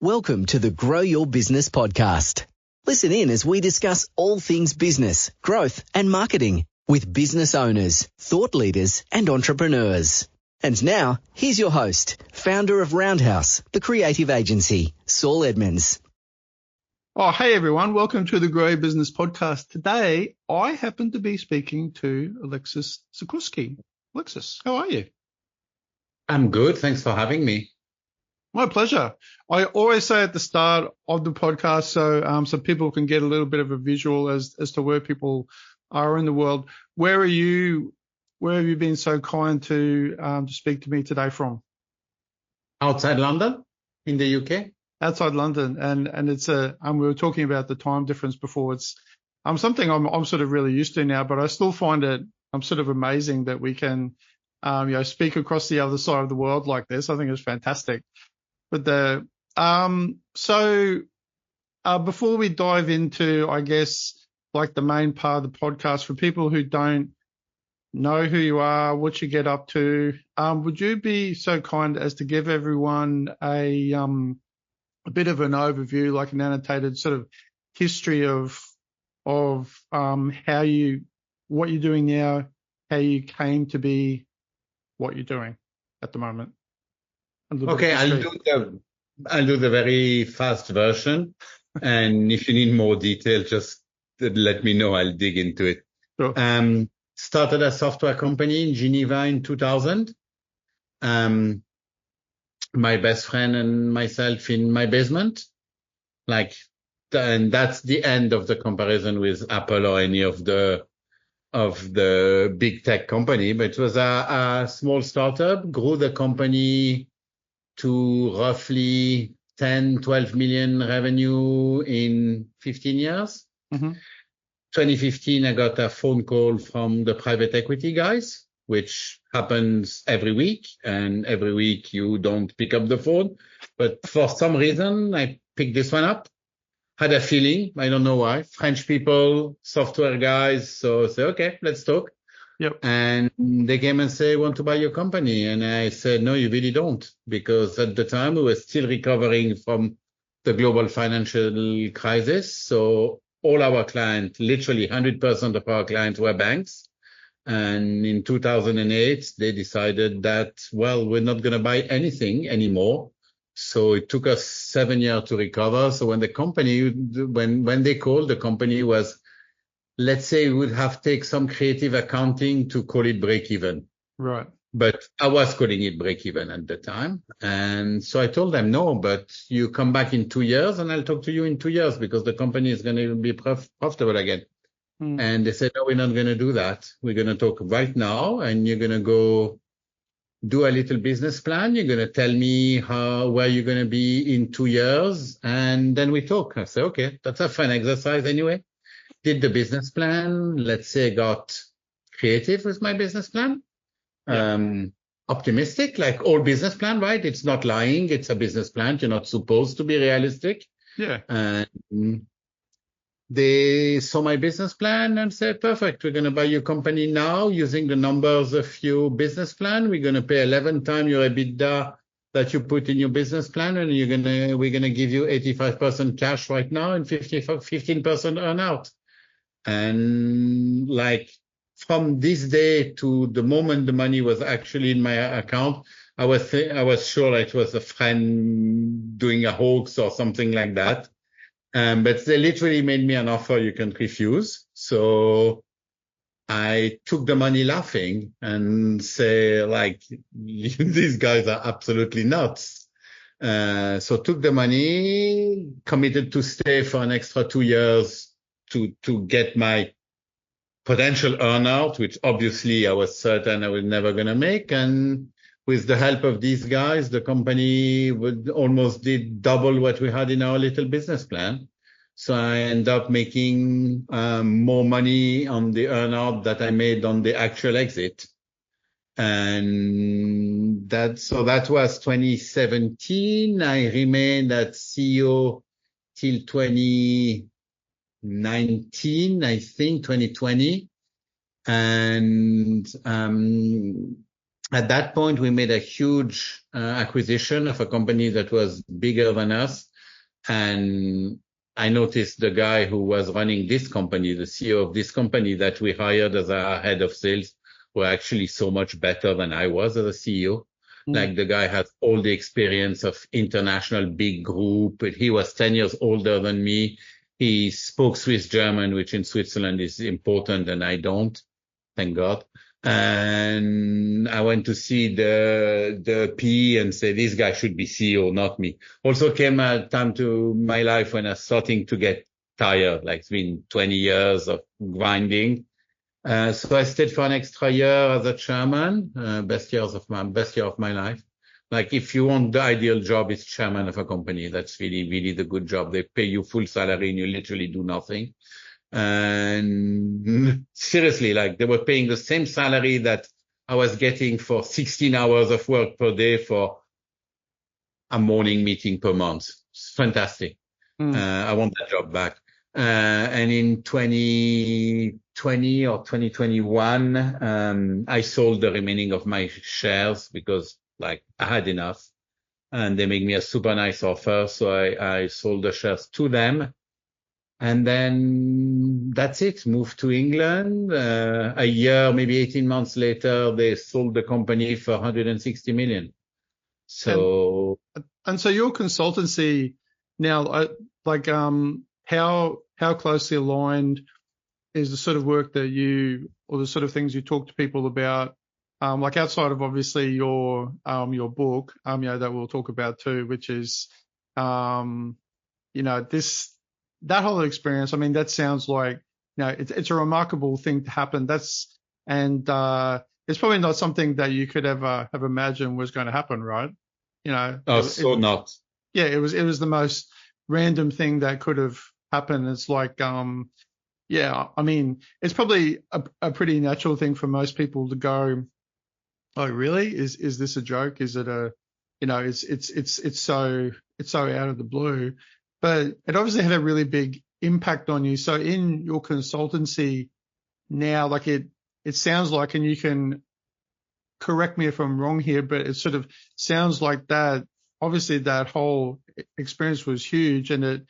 Welcome to the Grow Your Business podcast. Listen in as we discuss all things business, growth and marketing with business owners, thought leaders and entrepreneurs. And now, here's your host, founder of Roundhouse, the creative agency, Saul Edmonds. Oh, hey everyone. Welcome to the Grow Your Business podcast. Today, I happen to be speaking to Alexis Zakuski. Alexis, how are you? I'm good. Thanks for having me. My pleasure. I always say at the start of the podcast so people can get a little bit of a visual as to where people are in the world. Where have you been so kind to speak to me today from? Outside London, in the UK. Outside London, and it's we were talking about the time difference before. It's something I'm sort of really used to now, but I still find it sort of amazing that we can speak across the other side of the world like this. I think it's fantastic. But before we dive into, I guess, like the main part of the podcast, for people who don't know who you are, what you get up to, would you be so kind as to give everyone a bit of an overview, like an annotated sort of history of what you're doing now, how you came to be what you're doing at the moment? Okay, I'll do the very fast version, and if you need more detail, just let me know. I'll dig into it. Sure. Started a software company in Geneva in 2000. My best friend and myself in my basement, and that's the end of the comparison with Apple or any of the big tech company. But it was a small startup, grew the company to roughly 10, 12 million revenue in 15 years. Mm-hmm. 2015, I got a phone call from the private equity guys, which happens every week. And every week you don't pick up the phone. But for some reason, I picked this one up. Had a feeling, I don't know why, French people, software guys. So I said, okay, let's talk. Yep. And they came and say, want to buy your company? And I said, no, you really don't. Because at the time we were still recovering from the global financial crisis. So all our clients, literally 100% of our clients were banks. And in 2008, they decided that, well, we're not going to buy anything anymore. So it took us 7 years to recover. So when the company, when they called, the company was, let's say we would have take some creative accounting to call it break even. Right. But I was calling it break even at the time. And so I told them, no, but you come back in 2 years and I'll talk to you in 2 years because the company is going to be profitable again. Mm. And they said, no, we're not going to do that. We're going to talk right now and you're going to go do a little business plan. You're going to tell me where you're going to be in 2 years. And then we talk. I said, okay, that's a fun exercise anyway. Did the business plan. Let's say got creative with my business plan. Yeah. Optimistic, like all business plan, right? It's not lying. It's a business plan. You're not supposed to be realistic. Yeah. And they saw my business plan and said, perfect. We're going to buy your company now using the numbers of your business plan. We're going to pay 11 times your EBITDA that you put in your business plan. And we're going to give you 85% cash right now and 15% earn out. And like from this day to the moment the money was actually in my account, I was sure it was a friend doing a hoax or something like that. But they literally made me an offer you can't refuse. So I took the money laughing and say like, these guys are absolutely nuts. So took the money, committed to stay for an extra 2 years to get my potential earnout, which obviously I was certain I was never going to make. And with the help of these guys, the company almost did double what we had in our little business plan. So I ended up making more money on the earnout that I made on the actual exit. And that was 2017. I remained at CEO till 2019, I think 2020. And at that point, we made a huge acquisition of a company that was bigger than us, And I noticed the guy who was running this company, the CEO of this company that we hired as our head of sales, were actually so much better than I was as a CEO. Like the guy had all the experience of international big group. He was 10 years older than me. He spoke Swiss German, which in Switzerland is important, and I don't, thank God. And I went to see the PE and say, this guy should be CEO, not me. Also came a time to my life when I was starting to get tired, like it's been 20 years of grinding. So I stayed for an extra year as a chairman, best year of my life. Like if you want the ideal job, it's chairman of a company. That's really, really the good job. They pay you full salary and you literally do nothing. And seriously, like they were paying the same salary that I was getting for 16 hours of work per day for a morning meeting per month. It's fantastic. I want that job back. And in 2020 or 2021, I sold the remaining of my shares because like I had enough and they made me a super nice offer. So I sold the shares to them. And then that's it. Moved to England. A year, maybe 18 months later, they sold the company for 160 million. So. And so your consultancy now, how closely aligned is the sort of work that you, or the sort of things you talk to people about, like outside of obviously your book, that we'll talk about too, which is, that whole experience. I mean, that sounds like, it's a remarkable thing to happen. It's probably not something that you could ever have imagined was going to happen, right? Not. Yeah, it was the most random thing that could have happened. It's like, I mean, it's probably a pretty natural thing for most people to go, oh, really? Is this a joke? Is it it's so out of the blue, but it obviously had a really big impact on you. So in your consultancy now, like it sounds like, and you can correct me if I'm wrong here, but it sort of sounds like that, obviously that whole experience was huge, and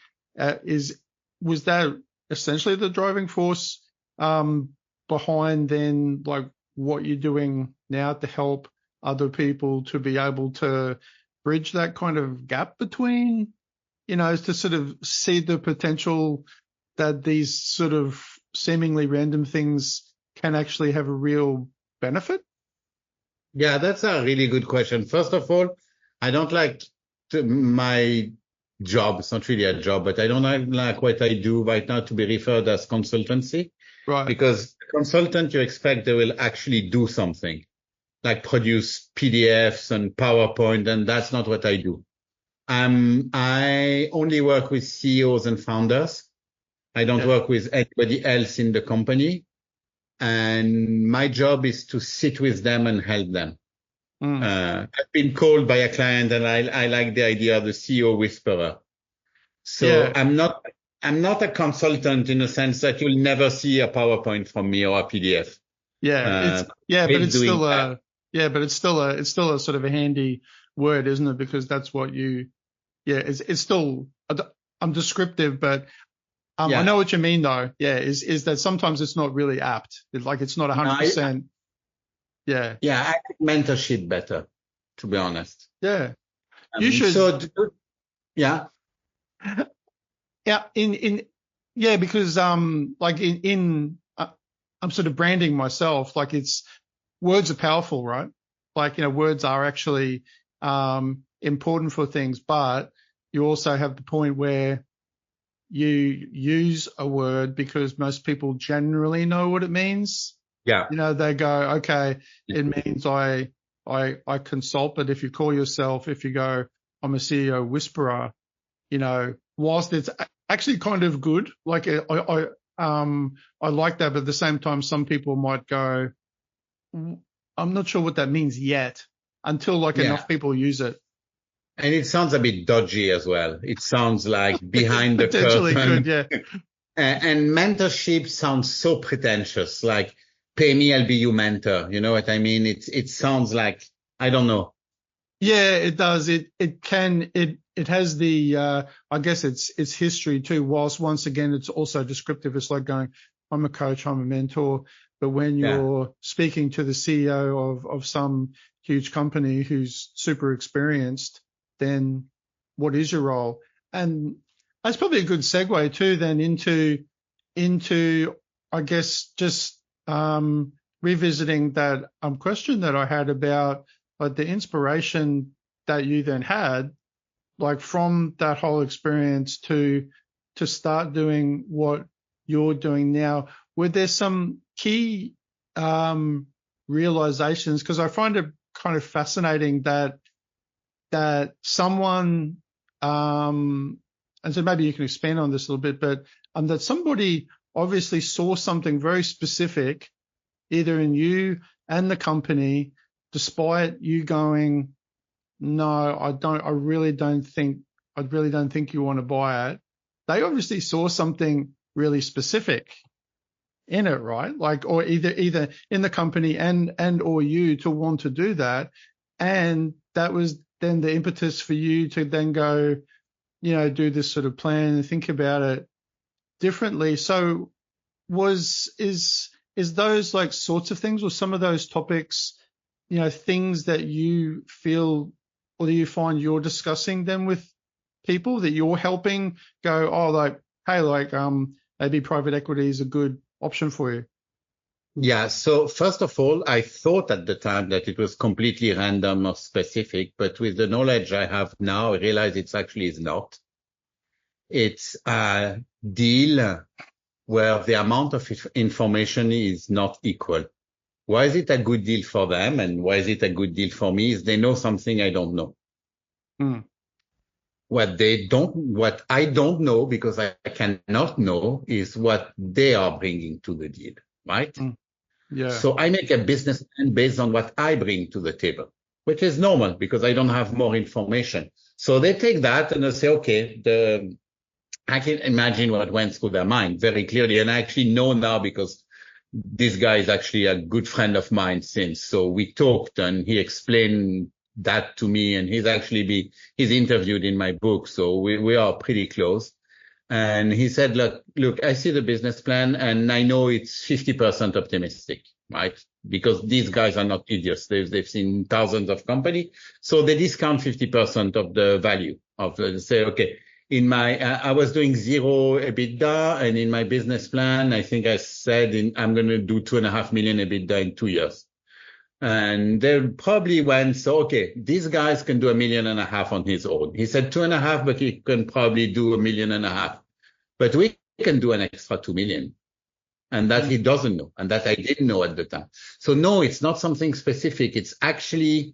was that essentially the driving force behind then like what you're doing now to help other people to be able to bridge that kind of gap between, to sort of see the potential that these sort of seemingly random things can actually have a real benefit? Yeah, that's a really good question. First of all, I don't like my job. It's not really a job, but I don't like what I do right now to be referred as consultancy. Right. Because consultant, you expect they will actually do something, like produce PDFs and PowerPoint, and that's not what I do. I only work with CEOs and founders. I don't work with anybody else in the company. And my job is to sit with them and help them. I've been called by a client, and I like the idea of the CEO whisperer. So I'm not a consultant in the sense that you'll never see a PowerPoint from me or a PDF. But it's still a sort of a handy word, isn't it? Because that's what it's still, I'm descriptive, but I know what you mean though. Yeah. Is that sometimes it's not really apt. It's not 100%. Yeah. Yeah. I like mentorship better, to be honest. Yeah. You should. Yeah. Yeah. Because, I'm sort of branding myself. Like words are powerful, right? Like, words are actually, important for things, but you also have the point where you use a word because most people generally know what it means. Yeah. They go, okay, it means I consult, but if you call yourself, if you go, I'm a CEO whisperer, whilst it's actually kind of good, like I like that, but at the same time, some people might go, I'm not sure what that means yet until enough people use it. And it sounds a bit dodgy as well. It sounds like behind the potentially curtain. Could, yeah. And mentorship sounds so pretentious, like pay me, I'll be your mentor. You know what I mean? It sounds like, I don't know. Yeah, it does. It has the, I guess it's history too, whilst once again, it's also descriptive. It's like going, I'm a coach, I'm a mentor. But when you're speaking to the CEO of some huge company who's super experienced, then what is your role? And that's probably a good segue too, then into, I guess, just, revisiting that, question that I had about like the inspiration that you then had, like from that whole experience to start doing what you're doing now. Were there some key realizations? Because I find it kind of fascinating that someone, and so maybe you can expand on this a little bit, but that somebody obviously saw something very specific, either in you and the company, despite you going, no, I really don't think you want to buy it. They obviously saw something really specific in it, right? Like, or either in the company and or you to want to do that. And that was then the impetus for you to then go, do this sort of plan and think about it differently. So is those like sorts of things, or some of those topics, things that you feel, or do you find you're discussing them with people that you're helping go, oh, like, hey, like, maybe private equity is a good option for you? Yeah. So first of all, I thought at the time that it was completely random or specific, but with the knowledge I have now, I realize it's actually is not. It's a deal where the amount of information is not equal. Why is it a good deal for them and why is it a good deal for me is they know something I don't know. What I don't know, because I cannot know, is what they are bringing to the deal, right? Yeah. So I make a business plan based on what I bring to the table, which is normal because I don't have more information. So they take that and they say, okay, I can imagine what went through their mind very clearly. And I actually know now because this guy is actually a good friend of mine since. So we talked and he explained that to me, and he's interviewed in my book. So we are pretty close. And he said, look, I see the business plan and I know it's 50% optimistic, right? Because these guys are not idiots. They've seen thousands of companies. So they discount 50% of the value say, okay, I was doing 0 EBITDA, and in my business plan, I think I said I'm going to do 2.5 million EBITDA in 2 years. And they probably went, so, okay, these guys can do 1.5 million on his own. He said 2.5, but he can probably do 1.5 million. But we can do an extra 2 million. And that he doesn't know, and that I didn't know at the time. So no, it's not something specific. It's actually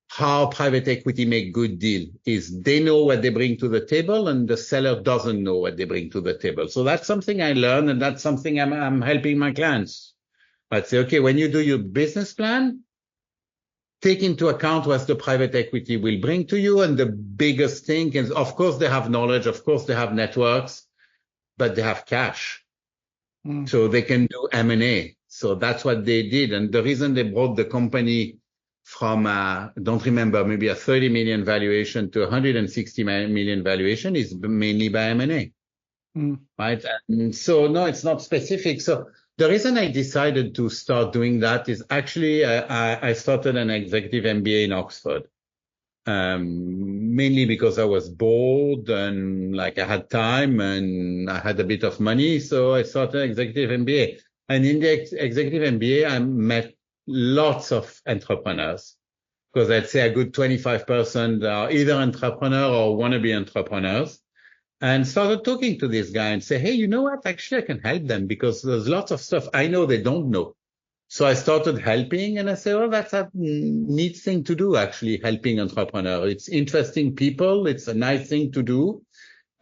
how private equity make good deal is they know what they bring to the table and the seller doesn't know what they bring to the table. So that's something I learned, and that's something I'm helping my clients. I'd say, okay, when you do your business plan, take into account what the private equity will bring to you. And the biggest thing is, of course, they have knowledge. Of course, they have networks, but they have cash. So they can do M&A. So that's what they did. And the reason they brought the company from, don't remember, maybe a 30 million valuation to 160 million valuation is mainly by M&A. Right? And so, no, it's not specific. So the reason I decided to start doing that is actually I started an executive MBA in Oxford, mainly because I was bored and like I had time and I had a bit of money. So I started executive MBA. And in the executive MBA, I met lots of entrepreneurs, because I'd say a good 25% are either entrepreneur or want to be entrepreneurs. And started talking to this guy and say, hey, you know what? Actually, I can help them because there's lots of stuff I know they don't know. So I started helping, and I said, well, that's a neat thing to do, actually, helping entrepreneurs. It's interesting people. It's a nice thing to do.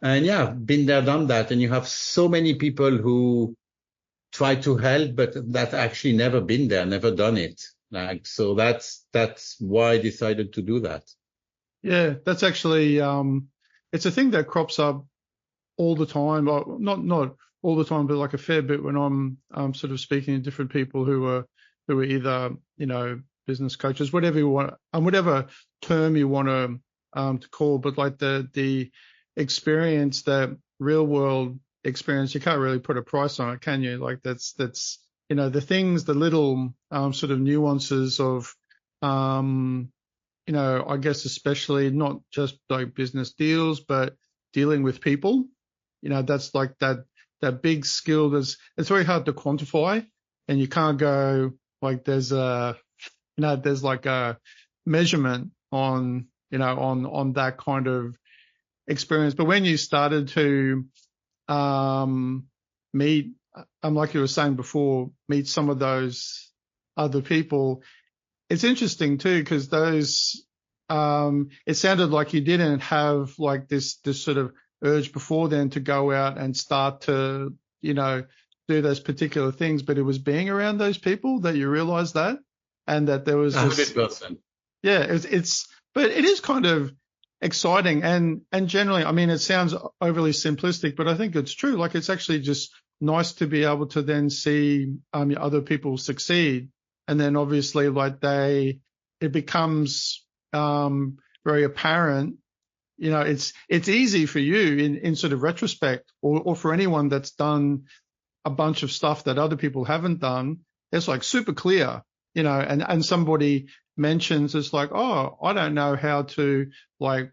And yeah, been there, done that. And you have so many people who try to help, but that actually never been there, never done it. Like, so that's why I decided to do that. Yeah, that's actually, it's a thing that crops up all the time. Not all the time, but like a fair bit when I'm sort of speaking to different people who are either, business coaches, whatever you want, and whatever term you want to to call, but like the experience, the real world experience, you can't really put a price on it, can you? Like that's the things, the little sort of nuances of I guess especially not just like business deals, but dealing with people. That's like that big skill it's very hard to quantify, and you can't go like there's like a measurement on on that kind of experience. But when you started to meet, like you were saying before, meet some of those other people, it's interesting too, because those it sounded like you didn't have like this sort of urge before then to go out and start to do those particular things, but it was being around those people that you realized that, and that there was this 100%. yeah, but it is kind of exciting, and generally, I mean, it sounds overly simplistic, but I think it's true. Like, it's actually just nice to be able to then see other people succeed, and then obviously like it becomes very apparent. It's easy for you in sort of retrospect, or for anyone that's done a bunch of stuff that other people haven't done. It's like super clear, and somebody mentions, it's like, oh, I don't know how to, like,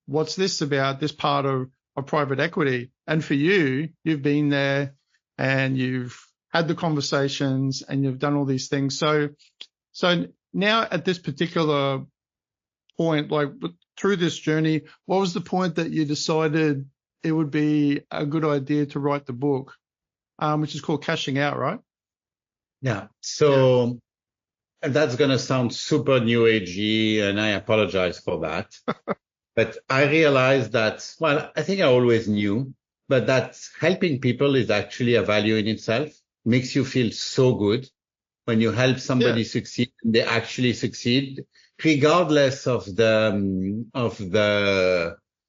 what's this about, this part of private equity? And for you've been there and you've had the conversations and you've done all these things. So now at this particular point, like through this journey, what was the point that you decided it would be a good idea to write the book, which is called Cashing Out, right? Yeah. So and that's going to sound super new agey, and I apologize for that. But I realized that, well, I think I always knew, but that helping people is actually a value in itself. Makes you feel so good when you help somebody succeed and they actually succeed, regardless of the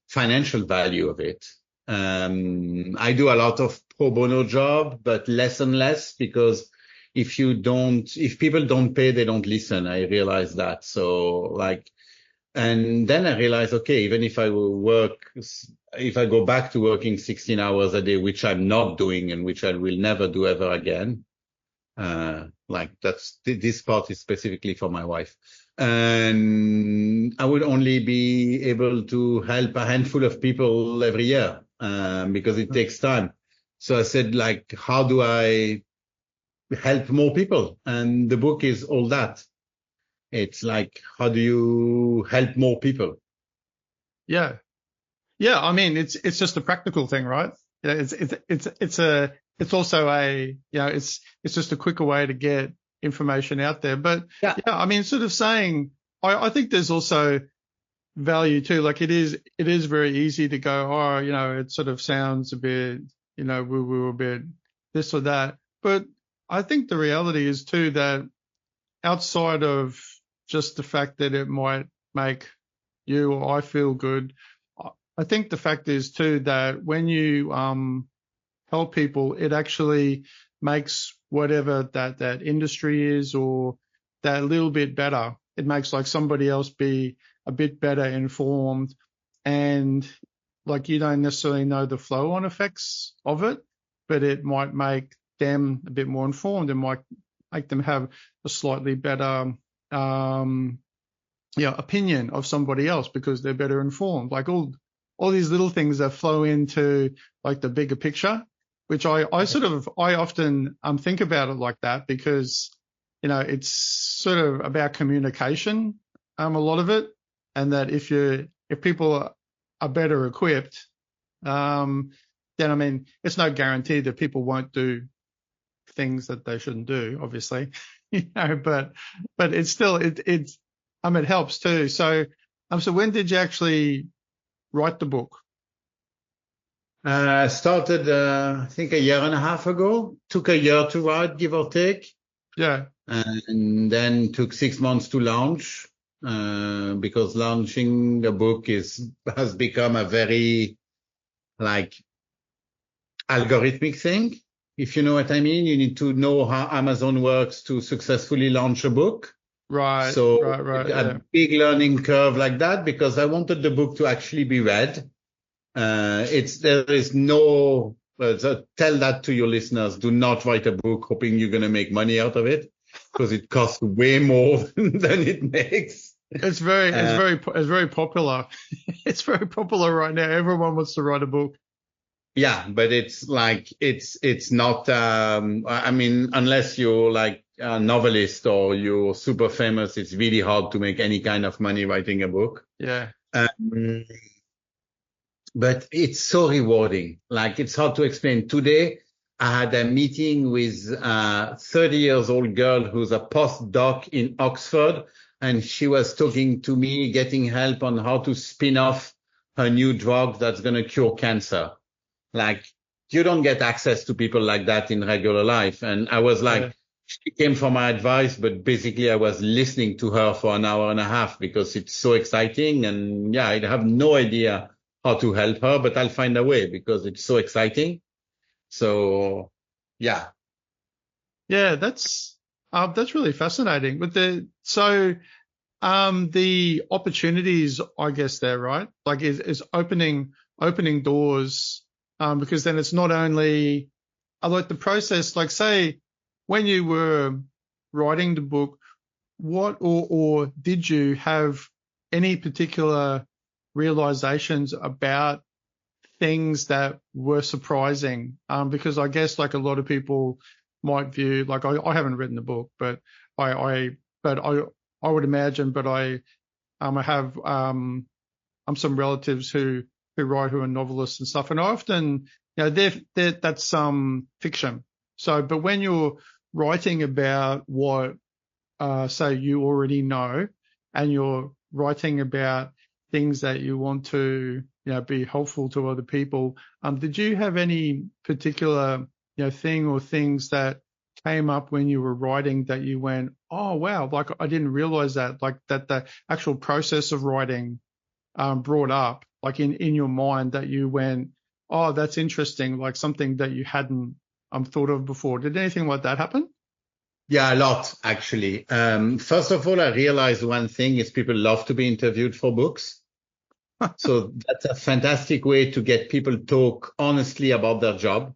financial value of it. I do a lot of pro bono job, but less and less, because if people don't pay, they don't listen. I realize that. So and then I realized, okay, even if I go back to working 16 hours a day, which I'm not doing and which I will never do ever again, this part is specifically for my wife. And I would only be able to help a handful of people every year, because it takes time. So I said, like, how do I help more people? And the book is all that. It's like, how do you help more people? Yeah. I mean, it's just a practical thing, right? It's also it's just a quicker way to get information out there. But I mean, sort of saying, I think there's also value too. Like, it is very easy to go, oh, it sort of sounds a bit, woo-woo, a bit this or that. But I think the reality is too that outside of just the fact that it might make you or I feel good, I think the fact is too that when you help people, it actually makes whatever that industry is, or that little bit better. It makes like somebody else be a bit better informed, and like you don't necessarily know the flow-on effects of it, but it might make them a bit more informed and might make them have a slightly better opinion of somebody else because they're better informed. Like all these little things that flow into like the bigger picture, which I often think about it like that, because it's sort of about communication, a lot of it, and that if people are better equipped, then I mean, it's no guarantee that people won't do things that they shouldn't do, obviously, but it's still it helps too. So when did you actually write the book? I started, I think a year and a half ago. Took a year to write, give or take. Yeah. And then took 6 months to launch, because launching a book has become a very algorithmic thing. If you know what I mean, you need to know how Amazon works to successfully launch a book. Right. So Yeah. a big learning curve like that, because I wanted the book to actually be read. There is no, so tell that to your listeners. Do not write a book hoping you're going to make money out of it, because it costs way more than it makes. It's very popular. It's very popular right now. Everyone wants to write a book. Yeah, but it's like, it's not, I mean, unless you're like a novelist or you're super famous, it's really hard to make any kind of money writing a book. Yeah. But it's so rewarding. Like, it's hard to explain. Today, I had a meeting with a 30 years old girl who's a postdoc in Oxford, and she was talking to me, getting help on how to spin off her new drug that's going to cure cancer. Like, you don't get access to people like that in regular life. And I was like, Yeah. she came for my advice, but basically I was listening to her for an hour and a half because it's so exciting. And yeah, I have no idea how to help her, but I'll find a way because it's so exciting. So yeah. Yeah, that's really fascinating. But the opportunities, I guess, there, right? Like is opening doors, because then it's not only, I like the process. Like, say, when you were writing the book, what or did you have any particular realizations about things that were surprising? Because I guess, like, a lot of people might view, like, I haven't written the book, but I would imagine, but I have some relatives who write, who are novelists and stuff, and I often, that's fiction. So, but when you're writing about what, say, you already know, and you're writing about things that you want to, be helpful to other people, did you have any particular, thing or things that came up when you were writing that you went, oh wow, like I didn't realize that, like that the actual process of writing brought up, like in your mind, that you went, oh, that's interesting, like something that you hadn't thought of before? Did anything like that happen? Yeah, a lot, actually. First of all, I realized one thing is people love to be interviewed for books. So that's a fantastic way to get people talk honestly about their job.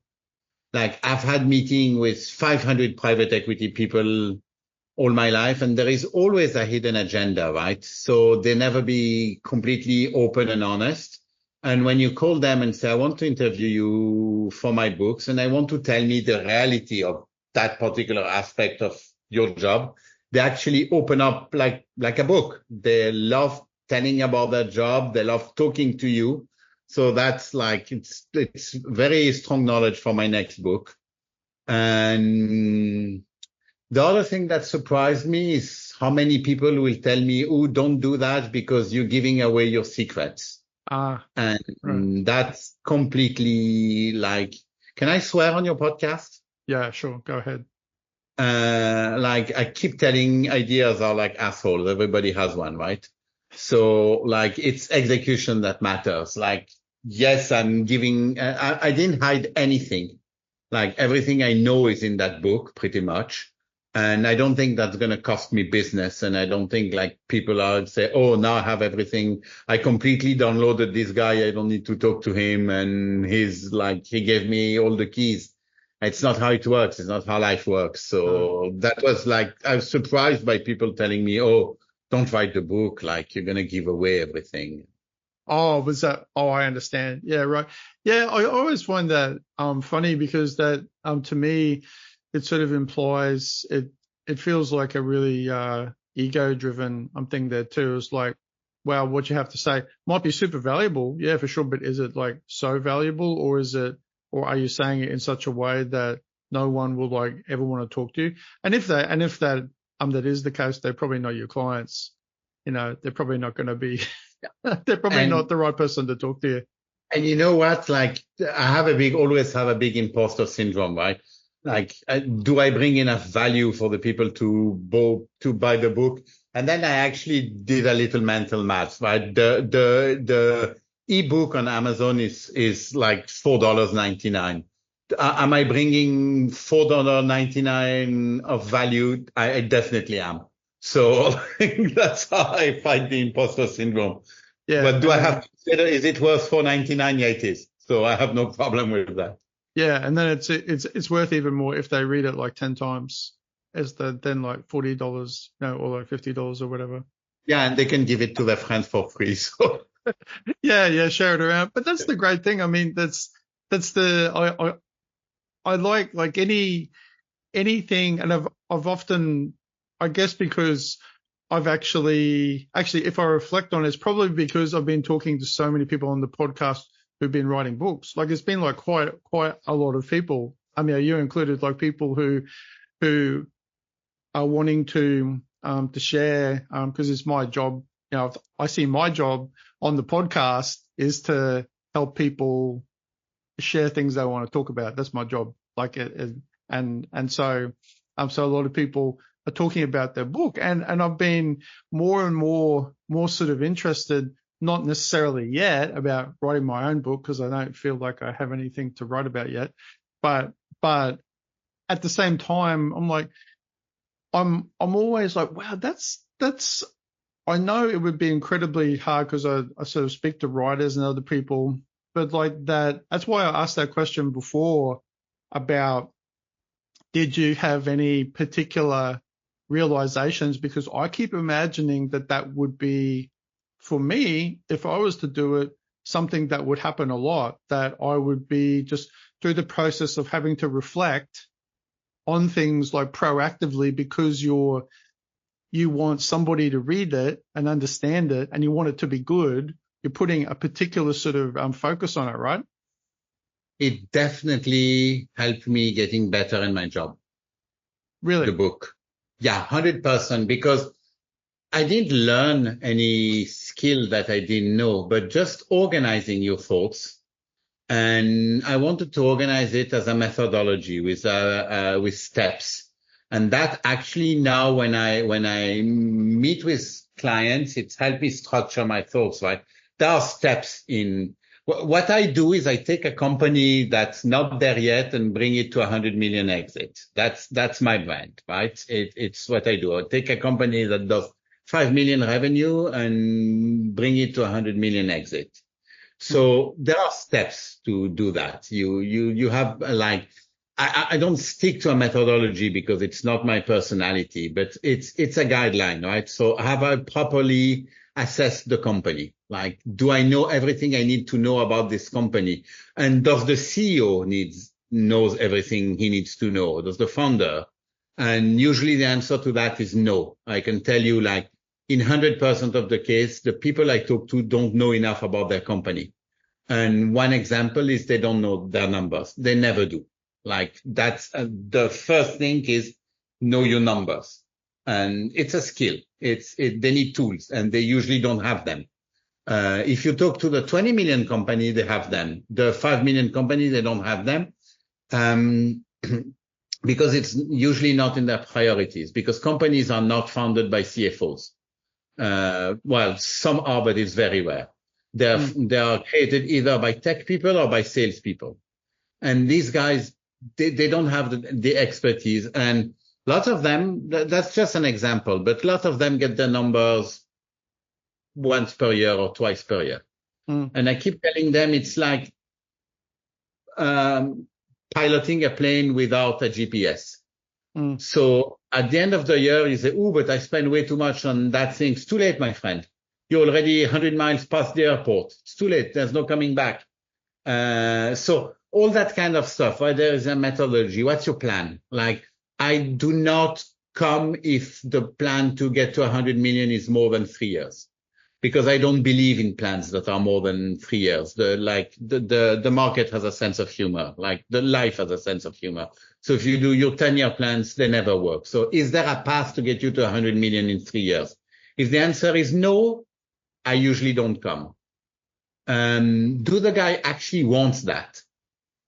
Like, I've had meeting with 500 private equity people all my life, and there is always a hidden agenda, right? So they never be completely open and honest. And when you call them and say, I want to interview you for my books, and I want to tell me the reality of that particular aspect of your job, they actually open up like a book. They love telling about their job. They love talking to you. So that's like, it's very strong knowledge for my next book. And the other thing that surprised me is how many people will tell me, oh, don't do that because you're giving away your secrets. Right. And that's completely like, can I swear on your podcast? Yeah, sure. Go ahead. Like, I keep telling ideas are like assholes. Everybody has one, right? So like, it's execution that matters. Like, yes, I'm giving, I didn't hide anything. Like, everything I know is in that book pretty much. And I don't think that's going to cost me business. And I don't think like people are say, oh, now I have everything. I completely downloaded this guy. I don't need to talk to him. And he's like, he gave me all the keys. It's not how it works. It's not how life works. So that was like, I was surprised by people telling me, oh, don't write the book. Like, you're going to give away everything. Oh, was that? Oh, I understand. Yeah, right. Yeah, I always find that funny, because that to me, it sort of implies, it feels like a really ego-driven thing there too. It's like, wow, what you have to say might be super valuable, yeah, for sure, but is it like so valuable, or are you saying it in such a way that no one will like ever want to talk to you? And if that is the case, they're probably not your clients. They're probably not going to be. They're probably not the right person to talk to you. And you know what? Like, I always have a big imposter syndrome, right? Like, do I bring enough value for the people to buy the book? And then I actually did a little mental math, right? The ebook on Amazon is like $4.99. Am I bringing $4.99 of value? I definitely am. So that's how I fight the imposter syndrome. Yeah. But do I have to consider, is it worth $4.99? Yeah, it is. So I have no problem with that. Yeah, and then it's worth even more if they read it like 10 times then like $40, or like $50 or whatever. Yeah, and they can give it to their friends for free. So Yeah, share it around. But that's the great thing. I mean, that's I like anything, and I've often, I guess, because I've actually, if I reflect on it, it's probably because I've been talking to so many people on the podcast who've been writing books. Like it's been like quite a lot of people. I mean, you included, like people who are wanting to share, because it's my job. I see my job on the podcast is to help people share things they want to talk about. That's my job. So a lot of people are talking about their book, and I've been more and more sort of interested, not necessarily yet about writing my own book because I don't feel like I have anything to write about yet, but at the same time, I'm like, I'm always like, wow, that's, I know it would be incredibly hard because I sort of speak to writers and other people, but like that's why I asked that question before about, did you have any particular realizations? Because I keep imagining that would be, for me, if I was to do it, something that would happen a lot, that I would be just through the process of having to reflect on things like proactively, because you want somebody to read it and understand it and you want it to be good, you're putting a particular sort of focus on it, right? it definitely helped me getting better in my job. Really? The book. Yeah, 100%, because I didn't learn any skill that I didn't know, but just organizing your thoughts. And I wanted to organize it as a methodology with steps. And that actually now when I meet with clients, it's helped me structure my thoughts, right? There are steps in what I do is I take a company that's not there yet and bring it to 100 million exit. That's my brand, right? It's what I do. I take a company that does 5 million revenue and bring it to 100 million exit. So there are steps to do that. You have like, I don't stick to a methodology because it's not my personality, but it's a guideline, right? So have I properly assessed the company? Like, do I know everything I need to know about this company? And does the CEO knows everything he needs to know? Does the founder? And usually the answer to that is no. I can tell you, like, in 100% of the case, the people I talk to don't know enough about their company. And one example is they don't know their numbers. They never do. Like that's the first thing is know your numbers. And it's a skill. They need tools and they usually don't have them. If you talk to the 20 million company, they have them. The 5 million company, they don't have them. Because it's usually not in their priorities, because companies are not founded by CFOs. Well, some are, but it's very rare. They are created either by tech people or by sales people. And these guys, they don't have the expertise. And lots of them, that's just an example, but a lot of them get their numbers once per year or twice per year. And I keep telling them it's like piloting a plane without a GPS. So at the end of the year, you say, oh, but I spend way too much on that thing. It's too late, my friend. You're already 100 miles past the airport. It's too late. There's no coming back. So all that kind of stuff, right? There is a methodology. What's your plan? Like, I do not come if the plan to get to 100 million is more than 3 years, because I don't believe in plans that are more than 3 years. The market has a sense of humor, like the life has a sense of humor. So if you do your 10-year plans, they never work. So is there a path to get you to 100 million in 3 years? If the answer is no, I usually don't come. Do the guy actually wants that?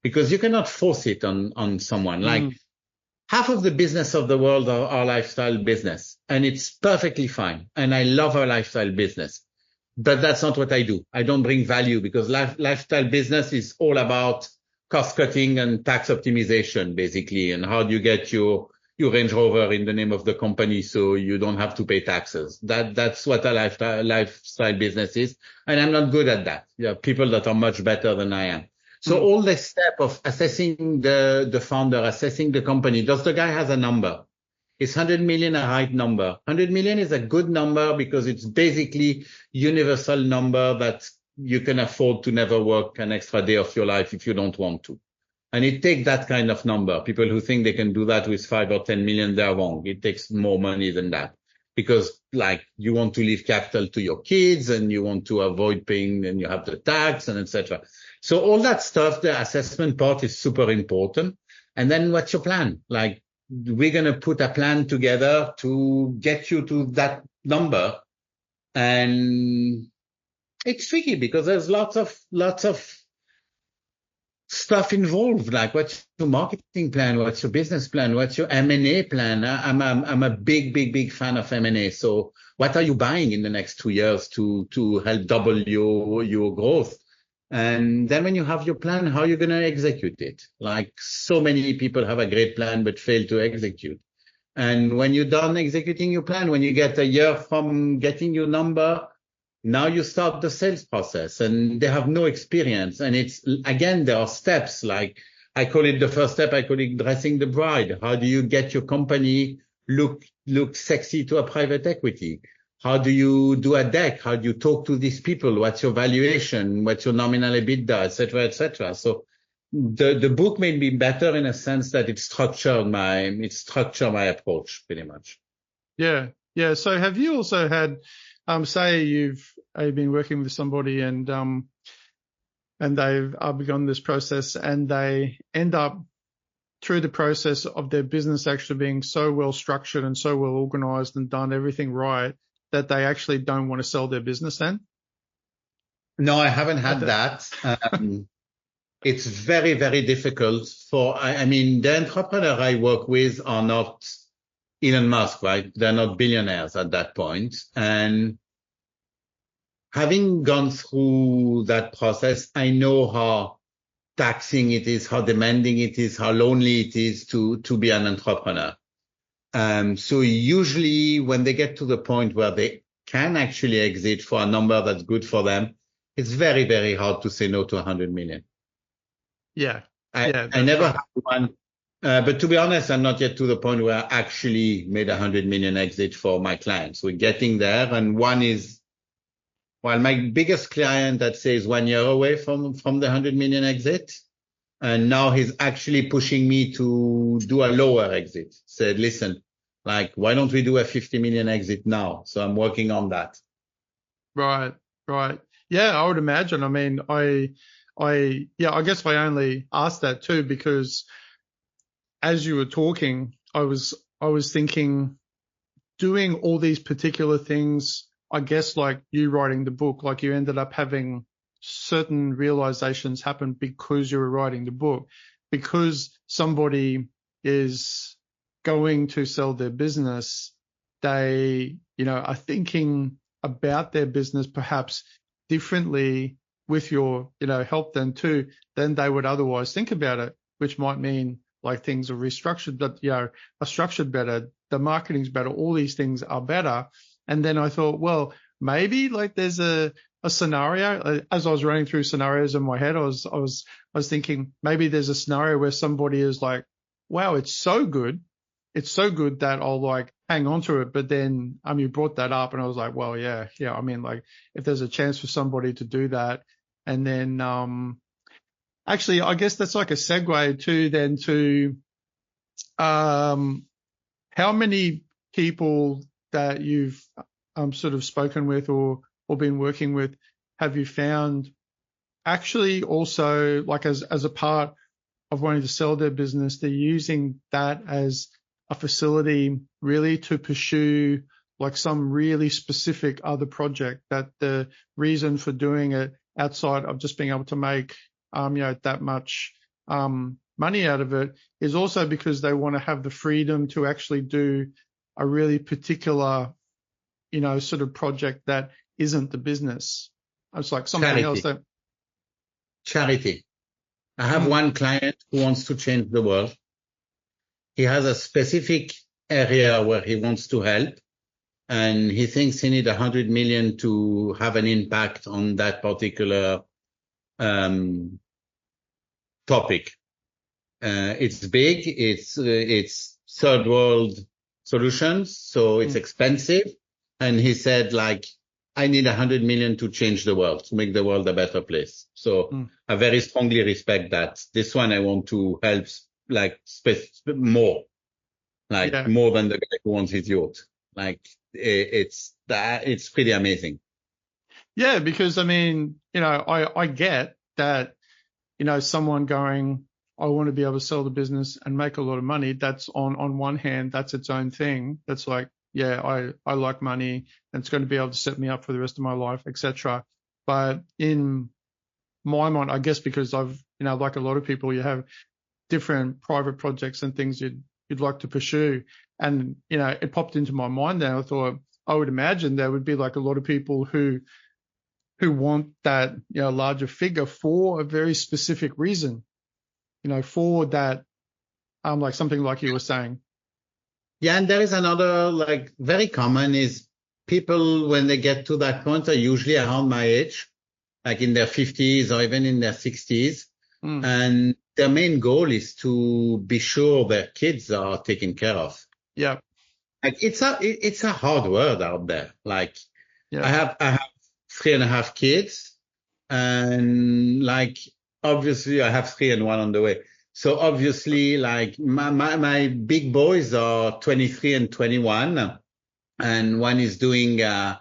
Because you cannot force it on someone. Like half of the business of the world are our lifestyle business, and it's perfectly fine. And I love our lifestyle business, but that's not what I do. I don't bring value, because lifestyle business is all about cost cutting and tax optimization, basically. And how do you get your your Range Rover in the name of the company so you don't have to pay taxes. That's what a lifestyle business is. And I'm not good at that. There are people that are much better than I am. So all the step of assessing the founder, assessing the company, does the guy has a number? Is 100 million a right number? 100 million is a good number because it's basically universal number that you can afford to never work an extra day of your life if you don't want to. And it takes that kind of number. People who think they can do that with 5 or 10 million, they're wrong. It takes more money than that because like you want to leave capital to your kids and you want to avoid paying and you have the tax and etc. So all that stuff, the assessment part is super important. And then what's your plan? Like we're going to put a plan together to get you to that number. And it's tricky because there's lots of stuff involved. Like what's your marketing plan? What's your business plan? What's your M&A plan? I'm a big fan of M&A. So what are you buying in the next 2 years to help double your growth? And then when you have your plan, how are you going to execute it? Like so many people have a great plan, but fail to execute. And when you're done executing your plan, when you get a year from getting your number, now you start the sales process and they have no experience. And it's, again, there are steps like I call it the first step. I call it dressing the bride. How do you get your company look sexy to a private equity? How do you do a deck? How do you talk to these people? What's your valuation? What's your nominal EBITDA, et cetera, et cetera. So the book made me better in a sense that it structured my approach pretty much. Yeah. Yeah. So have you also had, say you've been working with somebody and they've begun this process and they end up through the process of their business actually being so well structured and so well organized and done everything right that they actually don't want to sell their business then? No, I haven't had that. It's very, very difficult I mean, the entrepreneur I work with are not Elon Musk, right? They're not billionaires at that point. And having gone through that process, I know how taxing it is, how demanding it is, how lonely it is to be an entrepreneur. So usually when they get to the point where they can actually exit for a number that's good for them, it's very, very hard to say no to 100 million. Yeah. I never had one. But to be honest, I'm not yet to the point where I actually made 100 million exit for my clients. We're getting there. And one is, well, my biggest client that says 1 year away from the 100 million exit. And now he's actually pushing me to do a lower exit. Said, listen, like, why don't we do a 50 million exit now? So I'm working on that. Right. Yeah, I would imagine. I mean, I guess I only asked that too because as you were talking, I was thinking doing all these particular things, I guess like you writing the book, like you ended up having certain realizations happen because you were writing the book, because somebody is going to sell their business. They, are thinking about their business perhaps differently with your, help then too, than they would otherwise think about it, which might mean like things are restructured, but, are structured better. The marketing's better. All these things are better. And then I thought, well, maybe like there's a scenario. As I was running through scenarios in my head, I was thinking maybe there's a scenario where somebody is like, wow, it's so good that I'll like hang on to it. But then you brought that up and I was like, well, yeah. I mean, like if there's a chance for somebody to do that, and then actually I guess that's like a segue to how many people that you've sort of spoken with or been working with have you found actually also like as a part of wanting to sell their business, they're using that as a facility really to pursue like some really specific other project, that the reason for doing it outside of just being able to make that much money out of it is also because they want to have the freedom to actually do a really particular sort of project that isn't the business. It's like something else that charity. I have one client who wants to change the world. he has a specific area where he wants to help, and he thinks he needs 100 million to have an impact on that particular topic. It's big. It's third world solutions, so it's expensive. And he said, like, I need 100 million to change the world, to make the world a better place. So I very strongly respect that. This one I want to help, like, more, like more than the guy who wants his yacht. Like, it's pretty amazing. Yeah, because I mean, you know, I get that, you know, someone going, I want to be able to sell the business and make a lot of money. That's on one hand, that's its own thing. That's like, yeah, I like money and it's going to be able to set me up for the rest of my life, etc. But in my mind, I guess because I've, you know, like a lot of people, you have different private projects and things you'd like to pursue. And, you know, it popped into my mind then. I thought, I would imagine there would be like a lot of people who want that, you know, larger figure for a very specific reason, you know, for that, like something like you were saying. Yeah, and there is another, like, very common is people, when they get to that point, are usually around my age, like in their 50s or even in their 60s. And their main goal is to be sure their kids are taken care of. Yeah. Like, it's a hard world out there. Like, I have 3.5 kids, and like, obviously I have 3 and 1 on the way. So obviously, like, my big boys are 23 and 21, and one is doing I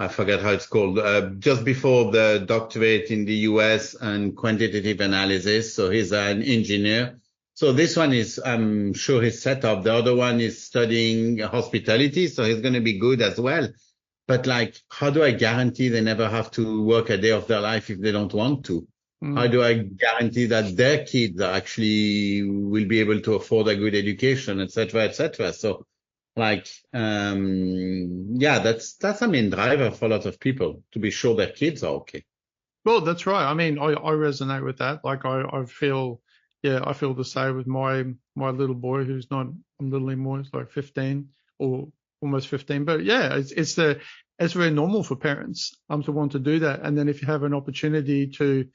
forget how it's called, just before the doctorate in the US and quantitative analysis. So he's an engineer. So this one is, I'm sure he's set up. The other one is studying hospitality, so he's going to be good as well. But like, how do I guarantee they never have to work a day of their life if they don't want to? How do I guarantee that their kids are actually will be able to afford a good education, et cetera, et cetera? So like, yeah, that's a main driver for a lot of people, to be sure their kids are okay. Well, that's right. I mean, I resonate with that. Like, I feel the same with my little boy, who's not a little anymore. He's like 15 or almost 15. But yeah, it's very normal for parents to want to do that. And then if you have an opportunity to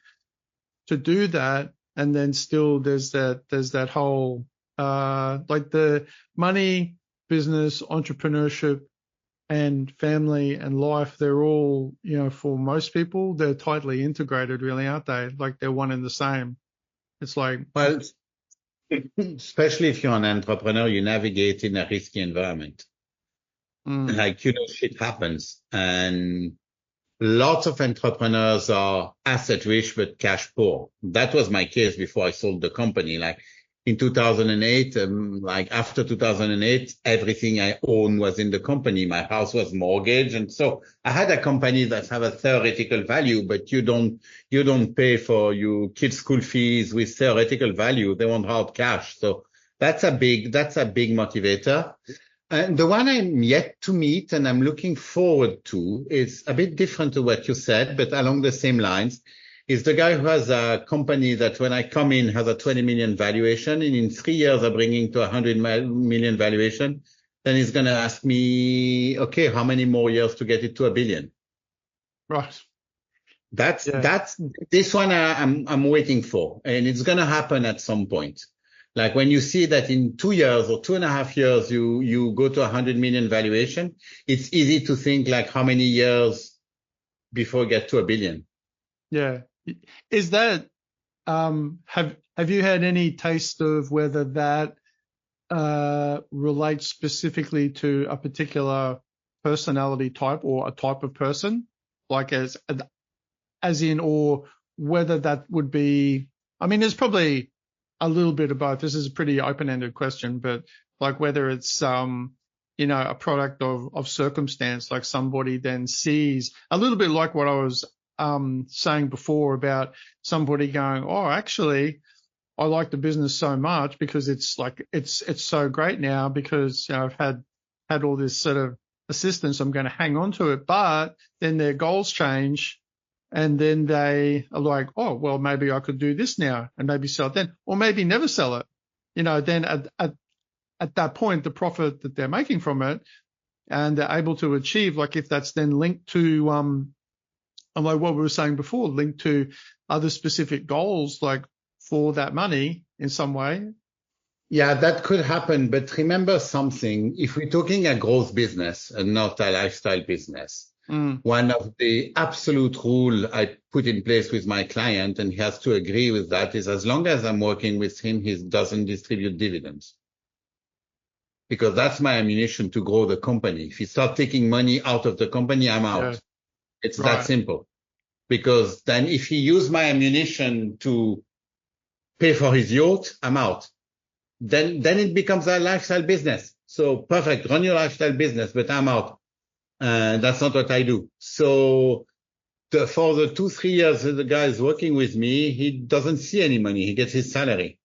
do that, and then still there's that whole like the money, business, entrepreneurship, and family and life, they're all, you know, for most people, they're tightly integrated, really, aren't they? Like, they're one and the same. It's like, well, especially if you're an entrepreneur, you navigate in a risky environment. Like, you know, shit happens, and lots of entrepreneurs are asset rich but cash poor. That was my case before I sold the company. Like, in 2008, like after 2008, everything I owned was in the company. My house was mortgaged. And so I had a company that have a theoretical value, but you don't pay for your kids' school fees with theoretical value. They want hard cash. So that's a big motivator. And the one I'm yet to meet and I'm looking forward to is a bit different to what you said, but along the same lines, is the guy who has a company that when I come in has a 20 million valuation, and in 3 years are bringing to 100 million valuation. Then he's going to ask me, okay, how many more years to get it to $1 billion? right. That's this one I'm waiting for, and it's going to happen at some point. Like, when you see that in 2 years or 2.5 years, you go to 100 million valuation, it's easy to think like how many years before you get to $1 billion. Yeah. Is that, have you had any taste of whether that relates specifically to a particular personality type or a type of person, like as in, or whether that would be, I mean, there's probably a little bit of both. This is a pretty open-ended question, but like whether it's, you know, a product of circumstance, like somebody then sees a little bit like what I was saying before about somebody going, oh, actually, I like the business so much because it's like, it's so great now because, you know, I've had all this sort of assistance. I'm going to hang on to it, but then their goals change and then they are like, oh, well, maybe I could do this now and maybe sell it then, or maybe never sell it. Then at that point, the profit that they're making from it, and they're able to achieve, like if that's then linked to, like what we were saying before, linked to other specific goals, like for that money in some way. Yeah, that could happen. But remember something, if we're talking a growth business and not a lifestyle business, one of the absolute rule I put in place with my client, and he has to agree with that, is as long as I'm working with him, he doesn't distribute dividends. Because that's my ammunition to grow the company. If he starts taking money out of the company, I'm out. Yeah. It's right. That simple. Because then if he used my ammunition to pay for his yacht, I'm out. Then it becomes a lifestyle business. So perfect, run your lifestyle business, but I'm out. That's not what I do. So for the 2-3 years that the guy is working with me, he doesn't see any money. He gets his salary.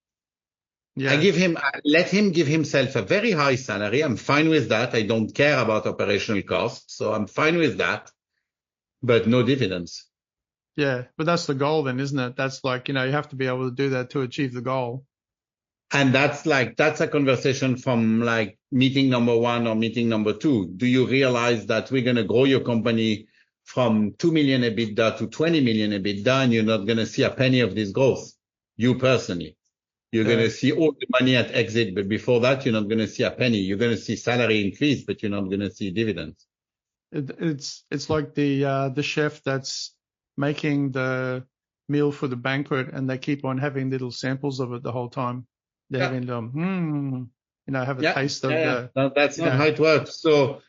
Yeah. I let him give himself a very high salary. I'm fine with that. I don't care about operational costs. So I'm fine with that, but no dividends. Yeah. But that's the goal then, isn't it? That's like, you have to be able to do that to achieve the goal. And that's a conversation from like meeting number 1 or meeting number 2. Do you realize that we're going to grow your company from 2 million EBITDA to 20 million EBITDA, and you're not going to see a penny of this growth? You personally, you're going to see all the money at exit, but before that, you're not going to see a penny. You're going to see salary increase, but you're not going to see dividends. It's like the chef that's making the meal for the banquet, and they keep on having little samples of it the whole time. They're having them, have a taste of the. No, that's not how it works. So,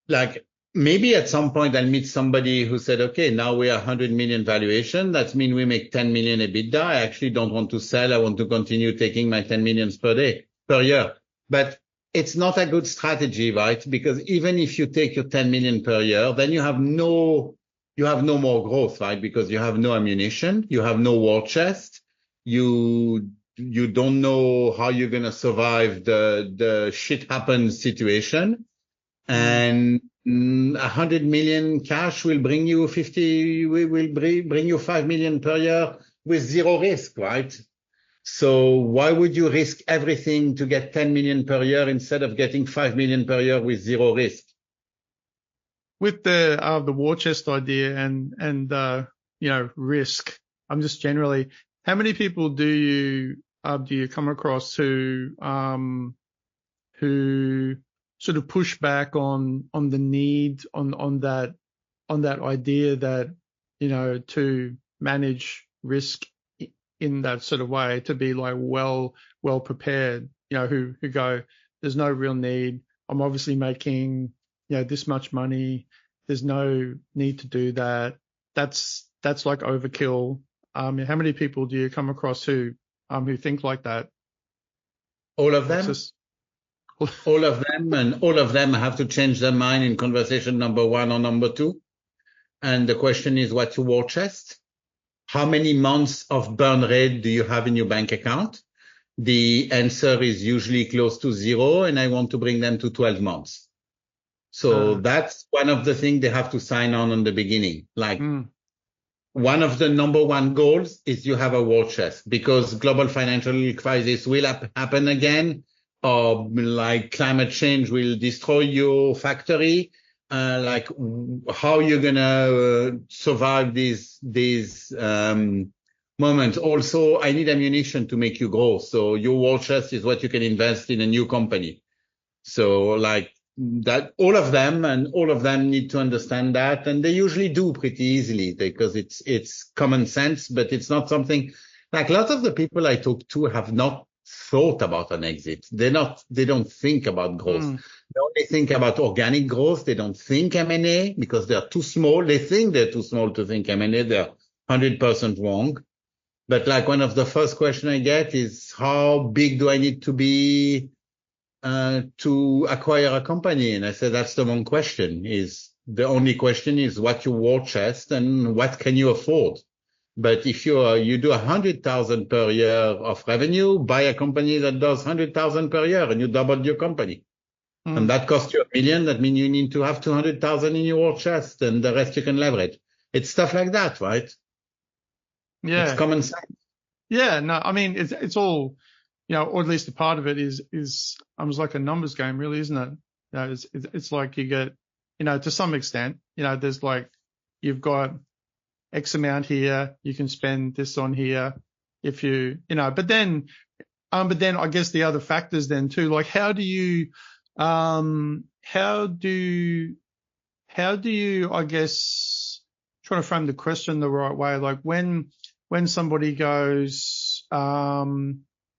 like, maybe at some point I'll meet somebody who said, okay, now we are 100 million valuation. That means we make 10 million EBITDA. I actually don't want to sell. I want to continue taking my 10 millions per year. But it's not a good strategy, right? Because even if you take your 10 million per year, then you have no more growth, right? Because you have no ammunition. You have no war chest. You don't know how you're going to survive the shit happens situation. And 100 million cash will bring you 5 million per year with zero risk, right? So why would you risk everything to get 10 million per year instead of getting 5 million per year with zero risk? With the war chest idea and risk, I'm just generally, how many people do you come across who sort of push back on the need on that idea that to manage risk in that sort of way, to be like well prepared, who go, there's no real need. I'm obviously making this much money. There's no need to do that. That's like overkill. How many people do you come across who think like that? All of them. All of them, and all of them have to change their mind in conversation number 1 or number 2. And the question is, what's your war chest? How many months of burn rate do you have in your bank account? The answer is usually close to 0, and I want to bring them to 12 months. So that's one of the things they have to sign on the beginning. Like one of the number 1 goals is you have a war chest, because global financial crisis will happen again. Or like climate change will destroy your factory. Like how you're gonna survive these moments. Also, I need ammunition to make you grow. So your war chest is what you can invest in a new company. So like that, all of them need to understand that, and they usually do pretty easily because it's common sense, but it's not something like a lot of the people I talk to have not thought about an exit. They don't think about growth. They only think about organic growth. They don't think M&A because they're too small. They think they're too small to think M&A. They're 100% wrong. But like one of the first questions I get is, how big do I need to be to acquire a company? And I said, that's the wrong question. The only question is what your war chest and what can you afford? But if you do 100,000 per year of revenue, buy a company that does 100,000 per year, and you doubled your company. And that costs you $1 million. That means you need to have 200,000 in your war chest, and the rest you can leverage. It's stuff like that, right? Yeah. It's common sense. Yeah. No, I mean, it's all, or at least a part of it is almost like a numbers game, really, isn't it? It's like you get, to some extent, there's like, you've got X amount here, you can spend this on here if but then I guess the other factors then too, like how do you, I guess, trying to frame the question the right way, like when somebody goes, or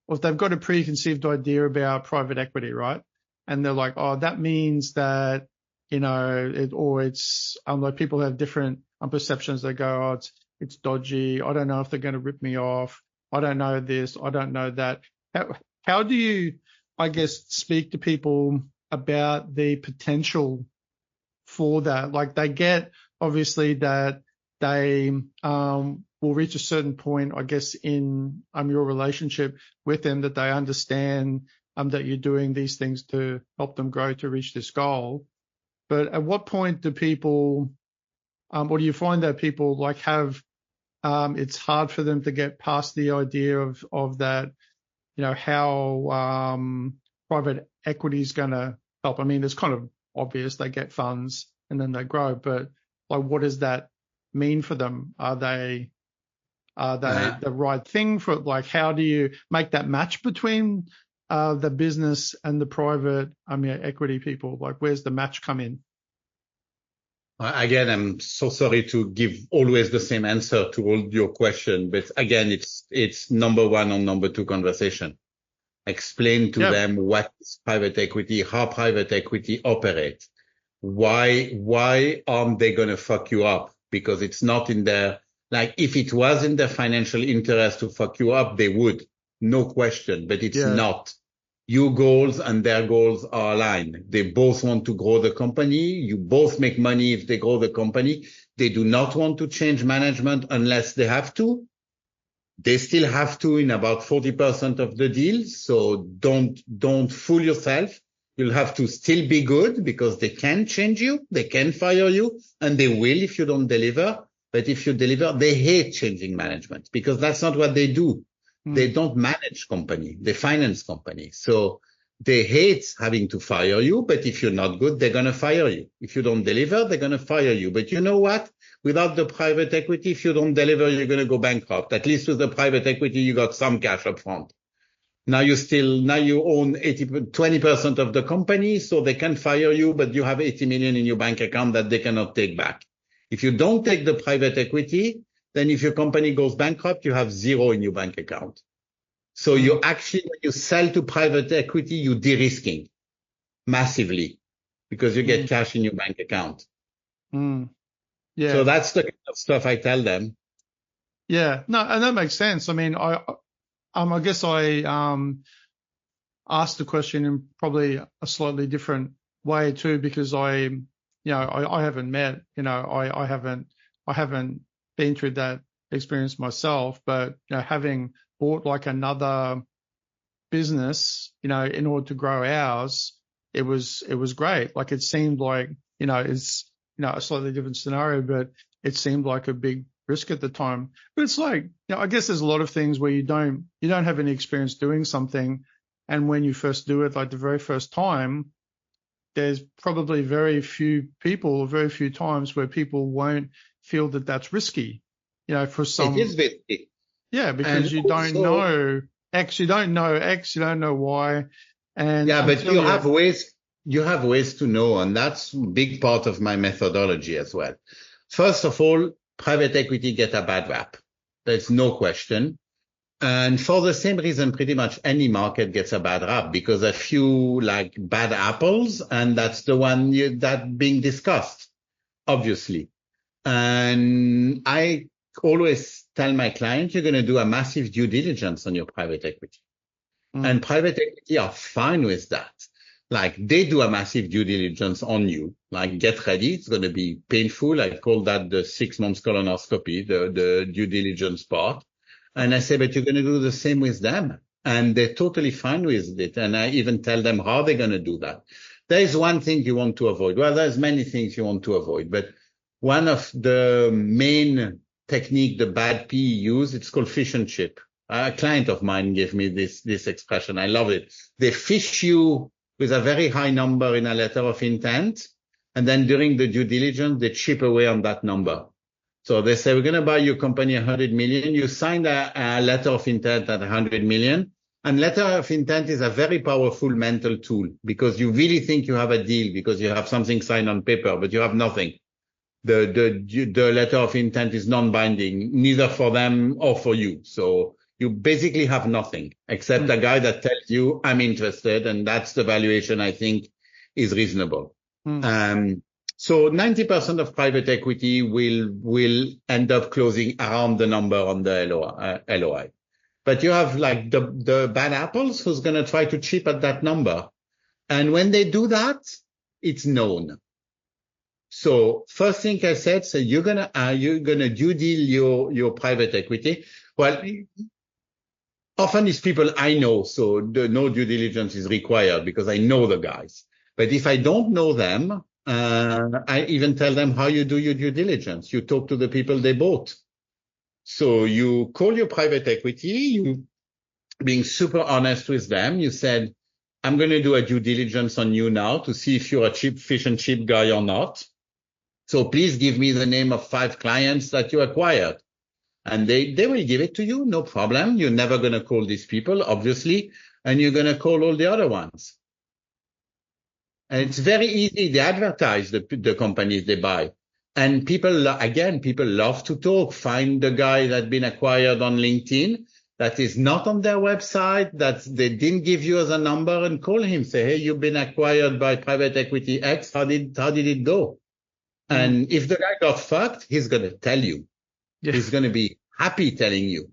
if they've got a preconceived idea about private equity, right? And they're like, oh, that means that, it's like people have different perceptions. They go, oh, it's dodgy. I don't know if they're going to rip me off. I don't know this. I don't know that. How do you, I guess, speak to people about the potential for that? Like they get obviously that they will reach a certain point, I guess, in your relationship with them, that they understand that you're doing these things to help them grow to reach this goal. But at what point do people, or do you find that people like have, it's hard for them to get past the idea of that, how private equity is going to help? I mean, it's kind of obvious, they get funds and then they grow, but like, what does that mean for them? Are they the right thing for, like, how do you make that match between the business and the private equity people? Like, where's the match come in? Again, I'm so sorry to give always the same answer to all your question, but again, it's number one or number two conversation. Explain to them what is private equity, how private equity operates. Why aren't they going to fuck you up? Because it's not in their, like, if it was in their financial interest to fuck you up, they would, no question, but it's not. Your goals and their goals are aligned. They both want to grow the company. You both make money if they grow the company. They do not want to change management unless they have to. They still have to in about 40% of the deals. So don't fool yourself. You'll have to still be good because they can change you. They can fire you, and they will if you don't deliver. But if you deliver, they hate changing management because that's not what they do. They don't manage company. They finance company. So they hate having to fire you. But if you're not good, they're going to fire you. If you don't deliver, they're going to fire you. But you know what? Without the private equity, if you don't deliver, you're going to go bankrupt. At least with the private equity, you got some cash up front. Now you own 20% of the company, so they can fire you, but you have 80 million in your bank account that they cannot take back. If you don't take the private equity, then if your company goes bankrupt, you have zero in your bank account. So you actually, when you sell to private equity, you're de-risking massively because you get cash in your bank account. Yeah. So that's the kind of stuff I tell them. Yeah. No, and that makes sense. I mean, I guess I asked the question in probably a slightly different way too, because I haven't met, I haven't been through that experience myself, but having bought like another business, in order to grow ours, it was great. Like it seemed like, it's, a slightly different scenario, but it seemed like a big risk at the time. But it's like, I guess there's a lot of things where you don't have any experience doing something. And when you first do it, like the very first time, there's probably very few times where people won't feel that that's risky, for some. It is risky. Yeah, because you don't know X, you don't know X, you don't know Y. And yeah, but you have ways to know. And that's a big part of my methodology as well. First of all, private equity get a bad rap. There's no question. And for the same reason, pretty much any market gets a bad rap because a few like bad apples, and that's the one that being discussed, obviously. And I always tell my clients, you're going to do a massive due diligence on your private equity. And private equity are fine with that. Like they do a massive due diligence on you. Like get ready. It's going to be painful. I call that the 6 months colonoscopy, the due diligence part. And I say, but you're going to do the same with them. And they're totally fine with it. And I even tell them how they're going to do that. There is one thing you want to avoid. Well, there's many things you want to avoid, but one of the main technique the bad PE use, it's called fish and chip. A client of mine gave me this expression. I love it. They fish you with a very high number in a letter of intent, and then during the due diligence, they chip away on that number. So they say, we're going to buy your company 100 million. You signed a letter of intent at 100 million. And letter of intent is a very powerful mental tool because you really think you have a deal because you have something signed on paper, but you have nothing. The letter of intent is non-binding, neither for them or for you. So you basically have nothing except a guy that tells you, I'm interested. And that's the valuation I think is reasonable. So 90% of private equity will end up closing around the number on the LOI. But you have like the bad apples who's going to try to chip at that number. And when they do that, it's known. So first thing I said, so you're going to due deal your private equity. Well, often it's people I know. So no due diligence is required because I know the guys. But if I don't know them, I even tell them how you do your due diligence. You talk to the people they bought. So you call your private equity, you being super honest with them. You said, I'm going to do a due diligence on you now to see if you're a cheap fish and chip guy or not. So please give me the name of 5 clients that you acquired. And they will give it to you. No problem. You're never going to call these people, obviously. And you're going to call all the other ones. And it's very easy. They advertise the companies they buy. And people love to talk. Find the guy that's been acquired on LinkedIn that is not on their website, that they didn't give you as a number, and call him. Say, hey, you've been acquired by private equity X. How did it go? And if the guy got fucked, he's going to tell you. Yeah. He's going to be happy telling you.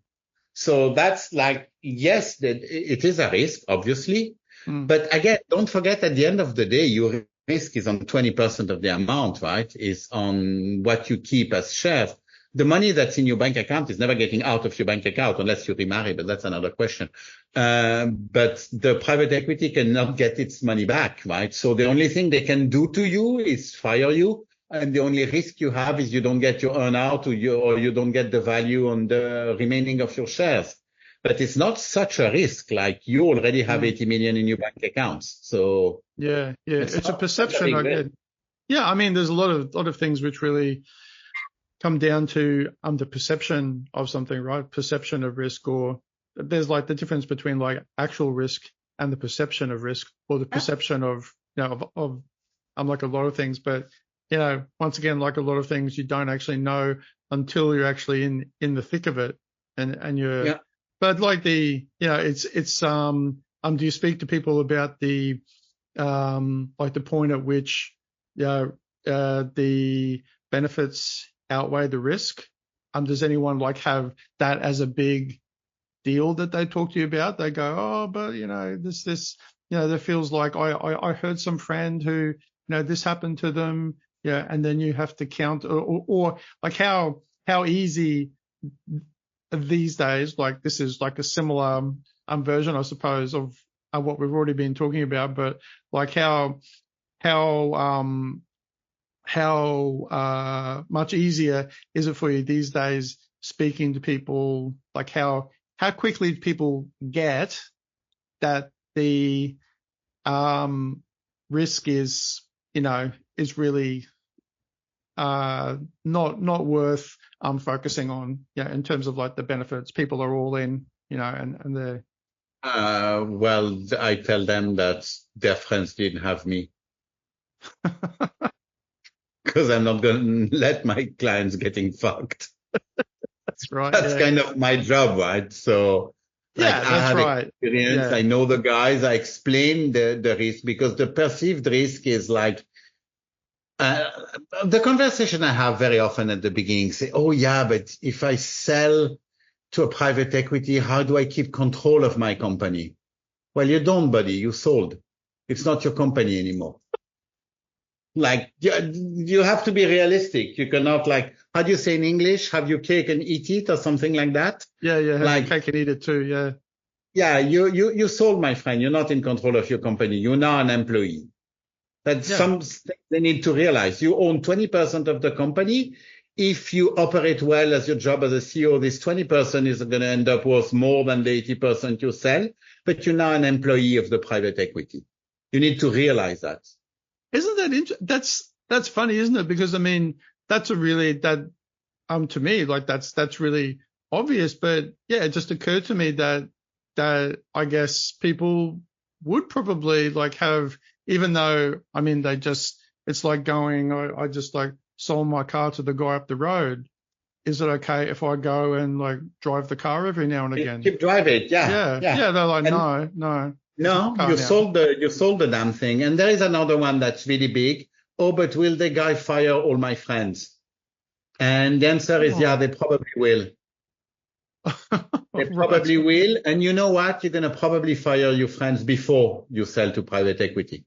So that's like, yes, it is a risk, obviously. But again, don't forget at the end of the day, your risk is on 20% of the amount, right? Is on what you keep as shares. The money that's in your bank account is never getting out of your bank account unless you remarry, but that's another question. But the private equity cannot get its money back, right? So the only thing they can do to you is fire you. And the only risk you have is you don't get your earn out or you don't get the value on the remaining of your shares. But it's not such a risk. Like you already have 80 million in your bank accounts. So yeah. It's a perception. I get. Yeah. I mean, there's a lot of things which really come down to the perception of something, right? Perception of risk, or there's like the difference between like actual risk and the perception of risk, or the perception of, of like a lot of things. But, once again, like a lot of things you don't actually know until you're actually in the thick of it. And you're, but like do you speak to people about the, like the point at which, the benefits outweigh the risk? Does anyone like have that as a big deal that they talk to you about? They go, oh, but this, that feels like I heard some friend who, this happened to them. Yeah. And then you have to count or like how easy these days, like this is like a similar version, I suppose, of what we've already been talking about, but like how much easier is it for you these days speaking to people? Like how quickly people get that the risk is is really not worth focusing on, in terms of like the benefits. People are all in, and they're well, I tell them that their friends didn't have me. Because I'm not going to let my clients getting fucked. That's right. That's kind of my job, right? So like, I had experience. I know the guys. I explain the risk, because the perceived risk is like, the conversation I have very often at the beginning say, oh yeah, but if I sell to a private equity, how do I keep control of my company? Well, you don't, buddy. You sold. It's not your company anymore. Like, you have to be realistic. You cannot, like, how do you say in English? Have your cake and eat it, or something like that? Yeah. Have your cake and eat it too. Yeah. Yeah. You sold, my friend. You're not in control of your company. You're now an employee. That's some things they need to realize. You own 20% of the company. If you operate well as your job as a CEO, this 20% is going to end up worth more than the 80% you sell, but you're now an employee of the private equity. You need to realize that. Isn't that that's funny, isn't it? Because I mean, that's a really to me, like that's really obvious, but yeah, it just occurred to me that I guess people would probably like have, even though, I mean, it's like going, I just like sold my car to the guy up the road. Is it okay if I go and like drive the car every now and again? Keep driving it. Yeah. They're like, no. No, you sold the damn thing. And there is another one that's really big. Oh, but will the guy fire all my friends? And the answer is, yeah, they probably will. They probably will. And you know what? You're going to probably fire your friends before you sell to private equity.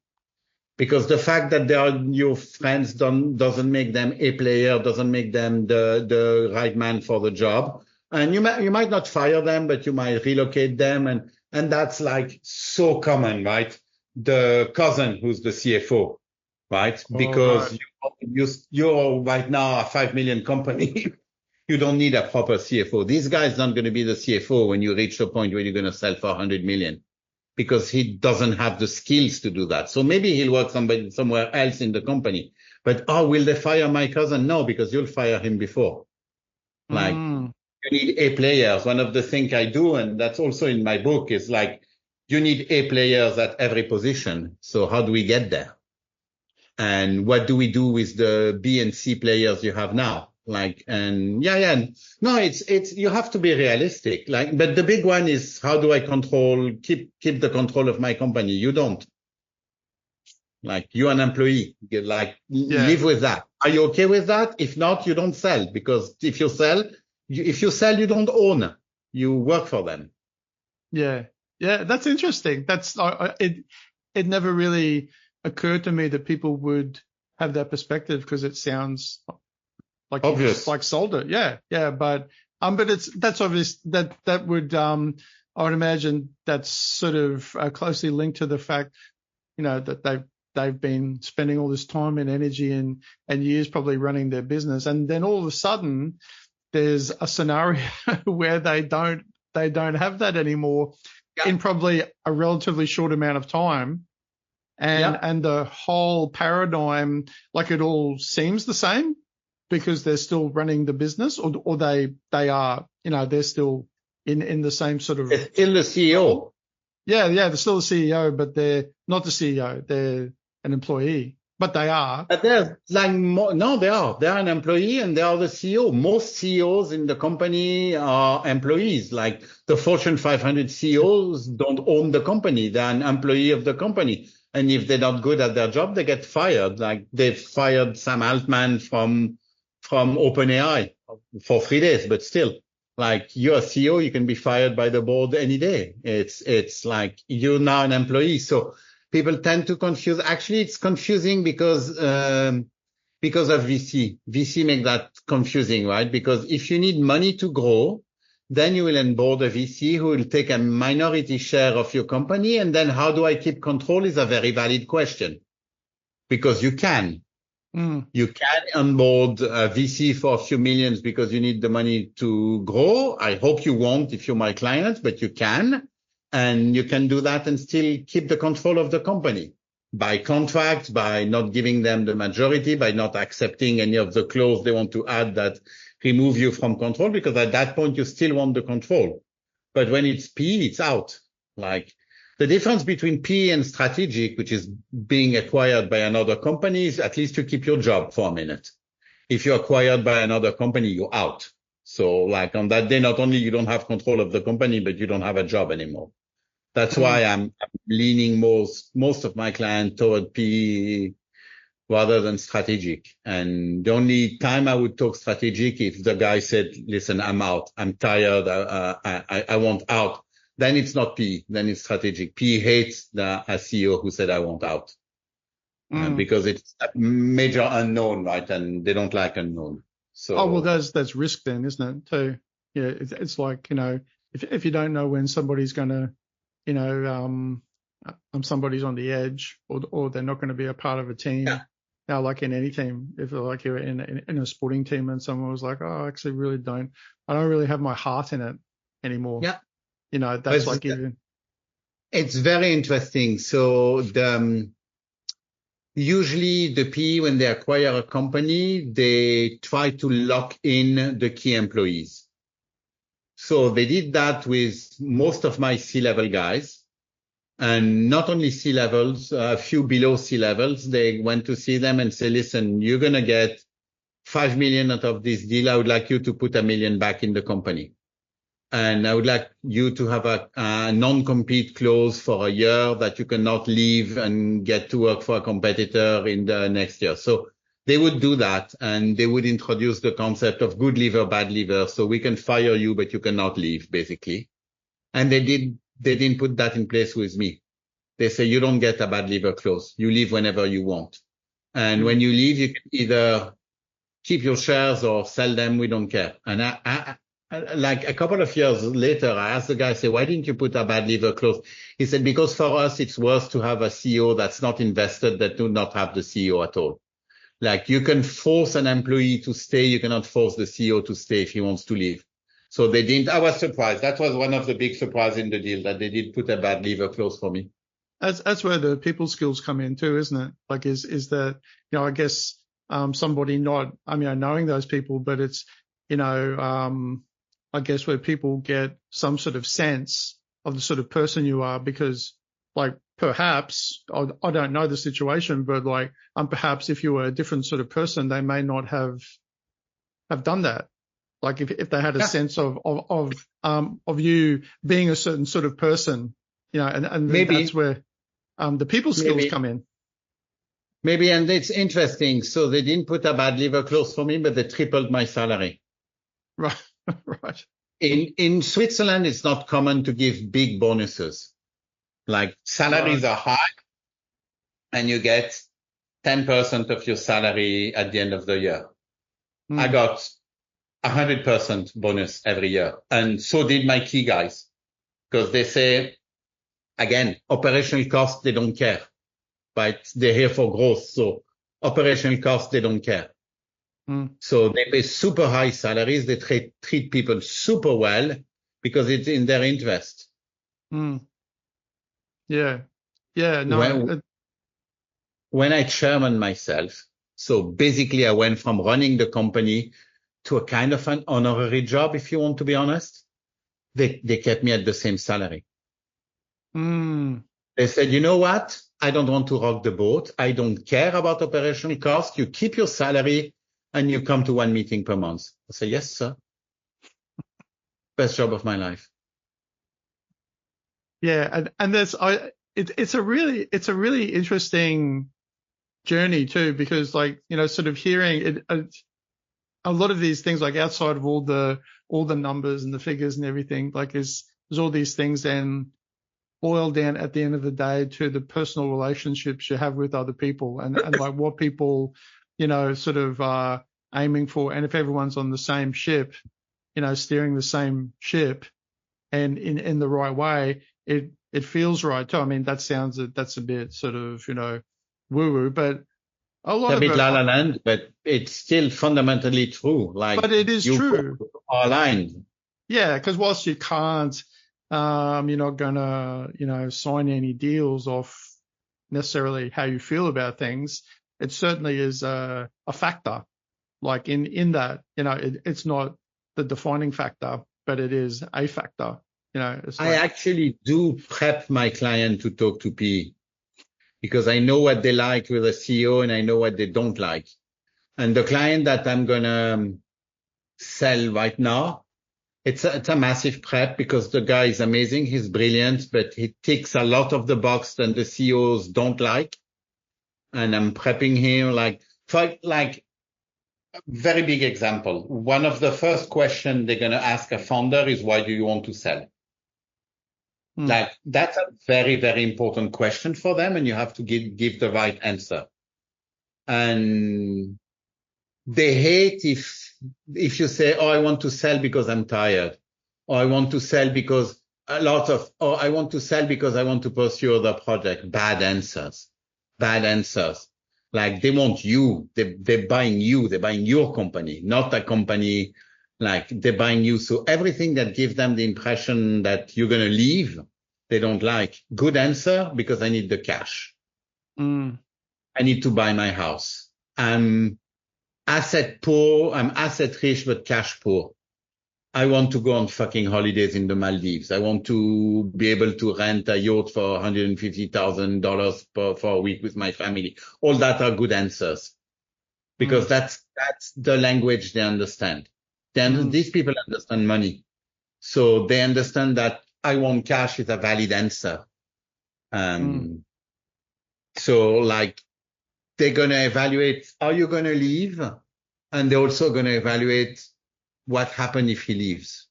Because the fact that they are your friends doesn't make them a player, doesn't make them the right man for the job. And you might not fire them, but you might relocate them. And that's like so common, right? The cousin who's the CFO, right? Because you're right now a 5 million company. You don't need a proper CFO. This guy's not going to be the CFO when you reach the point where you're going to sell for 100 million, because he doesn't have the skills to do that. So maybe he'll work somewhere else in the company. But will they fire my cousin? No, because you'll fire him before. Like, you need A players. One of the things I do, and that's also in my book, is like, you need A players at every position. So how do we get there? And what do we do with the B and C players you have now? Like, and no, it's, you have to be realistic. Like, but the big one is, how do I keep the control of my company? You don't. Like, you're an employee. Live with that. Are you okay with that? If not, you don't sell, because if you sell, you don't own. You work for them. Yeah, that's interesting. That's it never really occurred to me that people would have that perspective, because it sounds like obvious, you just like sold it. Yeah, but that's obvious. That would I would imagine that's sort of closely linked to the fact, that they've been spending all this time and energy and years probably running their business, and then all of a sudden there's a scenario where they don't have that anymore in probably a relatively short amount of time. And the whole paradigm, like, it all seems the same because they're still running the business, or they are, they're still in the same sort of. They're still the CEO. Yeah, they're still the CEO, but they're not the CEO. They're an employee. But they are. But they're like, no, they are. They're an employee and they are the CEO. Most CEOs in the company are employees. Like, the Fortune 500 CEOs don't own the company. They're an employee of the company. And if they're not good at their job, they get fired. Like, they've fired Sam Altman from OpenAI for 3 days, but still, like, you're a CEO, you can be fired by the board any day. It's like, you're now an employee. So people tend to confuse. Actually, it's confusing because of VC. VC make that confusing, right? Because if you need money to grow, then you will onboard a VC who will take a minority share of your company. And then how do I keep control is a very valid question, because you can. You can onboard a VC for a few millions because you need the money to grow. I hope you won't if you're my client, but you can. And you can do that and still keep the control of the company by contract, by not giving them the majority, by not accepting any of the clause they want to add that remove you from control, because at that point you still want the control. But when it's PE, it's out. Like, the difference between PE and strategic, which is being acquired by another company, is at least you keep your job for a minute. If you're acquired by another company, you're out. So, like, on that day, not only you don't have control of the company, but you don't have a job anymore. That's why I'm leaning most of my clients toward PE rather than strategic. And the only time I would talk strategic if the guy said, listen, I'm out, I'm tired, I want out. Then it's not PE, then it's strategic. PE hates a CEO who said, I want out. Because it's a major unknown, right? And they don't like unknown. So. That's risk then, isn't it? Too. Yeah, it's like, if you don't know when somebody's going to, somebody's on the edge, or they're not going to be a part of a team. Yeah. Now, like in any team, if like you're in a sporting team and someone was like, oh, I actually I don't really have my heart in it anymore. Yeah. You know, that's like it's very interesting. So usually the PE, when they acquire a company, they try to lock in the key employees. So they did that with most of my C-level guys. And not only C-levels, a few below C-levels, they went to see them and say, listen, you're going to get 5 million out of this deal. I would like you to put $1 million back in the company. And I would like you to have a non-compete clause for a year that you cannot leave and get to work for a competitor in the next year. So they would do that, and they would introduce the concept of good leaver, bad leaver. So we can fire you, but you cannot leave, basically. And they didn't put that in place with me. They say, you don't get a bad leaver clause. You leave whenever you want. And when you leave, you can either keep your shares or sell them. We don't care. And I like a couple of years later, I asked the guy, I said, why didn't you put a bad leaver clause? He said, because for us, it's worse to have a CEO that's not invested than to not have the CEO at all. Like you can force an employee to stay. You cannot force the CEO to stay if he wants to leave. So they didn't. I was surprised. That was one of the big surprises in the deal, that they did put a bad leaver clause for me. That's where the people skills come in too, isn't it? Like is that, you know, I guess somebody knowing those people, but it's, you know, I guess where people get some sort of sense of the sort of person you are, because like perhaps, I don't know the situation, but like perhaps if you were a different sort of person, they may not have done that. Like if they had a sense of you being a certain sort of person, you know, and maybe that's where the people skills come in. Maybe, and it's interesting. So they didn't put a bad leaver clause for me, but they tripled my salary. Right, right. In Switzerland, it's not common to give big bonuses. Like salaries are high, and you get 10% of your salary at the end of the year. I got 100% bonus every year, and so did my key guys, because they say, again, operational costs, they don't care, but they're here for growth. So operational costs, they don't care. So they pay super high salaries. They treat people super well because it's in their interest. Yeah. No. When I chairman myself, so basically I went from running the company to a kind of an honorary job, if you want to be honest. They kept me at the same salary. They said, you know what? I don't want to rock the boat. I don't care about operational costs. You keep your salary and you come to one meeting per month. I said, yes, sir. Best job of my life. Yeah. And it's a really interesting journey too, because like, you know, sort of hearing it, a lot of these things, like outside of all the numbers and the figures and everything, like there's all these things then boil down at the end of the day to the personal relationships you have with other people and like what people, you know, sort of are aiming for. And if everyone's on the same ship, you know, steering the same ship and in the right way, it feels right too. I mean, that's a bit sort of, you know, woo-woo, but a lot of it, La La Land, but it's still fundamentally true. Like, but it is true. Are aligned. Yeah, because whilst you can't, you're not gonna, you know, sign any deals off necessarily how you feel about things. It certainly is a factor. Like in that, you know, it's not the defining factor, but it is a factor. You know, I actually do prep my client to talk to PE because I know what they like with a CEO and I know what they don't like. And the client that I'm gonna sell right now, it's a massive prep because the guy is amazing. He's brilliant, but he ticks a lot of the box that the CEOs don't like. And I'm prepping him like very big example. One of the first questions they're going to ask a founder is, why do you want to sell? Like that's a very, very important question for them. And you have to give the right answer. And they hate if you say, oh, I want to sell because I'm tired, or I want to sell because a lot of, oh, I want to sell because I want to pursue other project. Bad answers. Bad answers. Like they want you. They're buying you. They're buying your company, not a company. Like they're buying you. So everything that gives them the impression that you're going to leave, they don't like. Good answer because I need the cash. Mm. I need to buy my house. I'm asset poor. I'm asset rich, but cash poor. I want to go on fucking holidays in the Maldives. I want to be able to rent a yacht for $150,000 for a week with my family. All that are good answers because that's the language they understand. These people understand money. So they understand that I want cash is a valid answer. So like they're going to evaluate, are you going to leave? And they're also going to evaluate what happened if he leaves.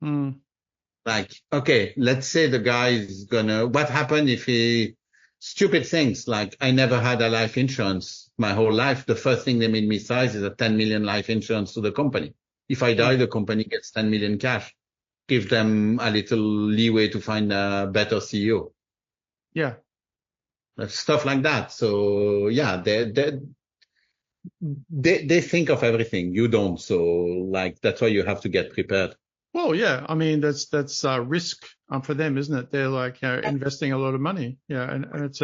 Like, okay, let's say the guy is what happened if he, stupid things, like I never had a life insurance my whole life. The first thing they made me sign is a 10 million life insurance to the company. If I die, the company gets 10 million cash. Give them a little leeway to find a better CEO. Yeah. Stuff like that. So yeah, they think of everything. You don't. So like, that's why you have to get prepared. Well, yeah. I mean, that's risk for them, isn't it? They're like, you know, investing a lot of money. Yeah. And it's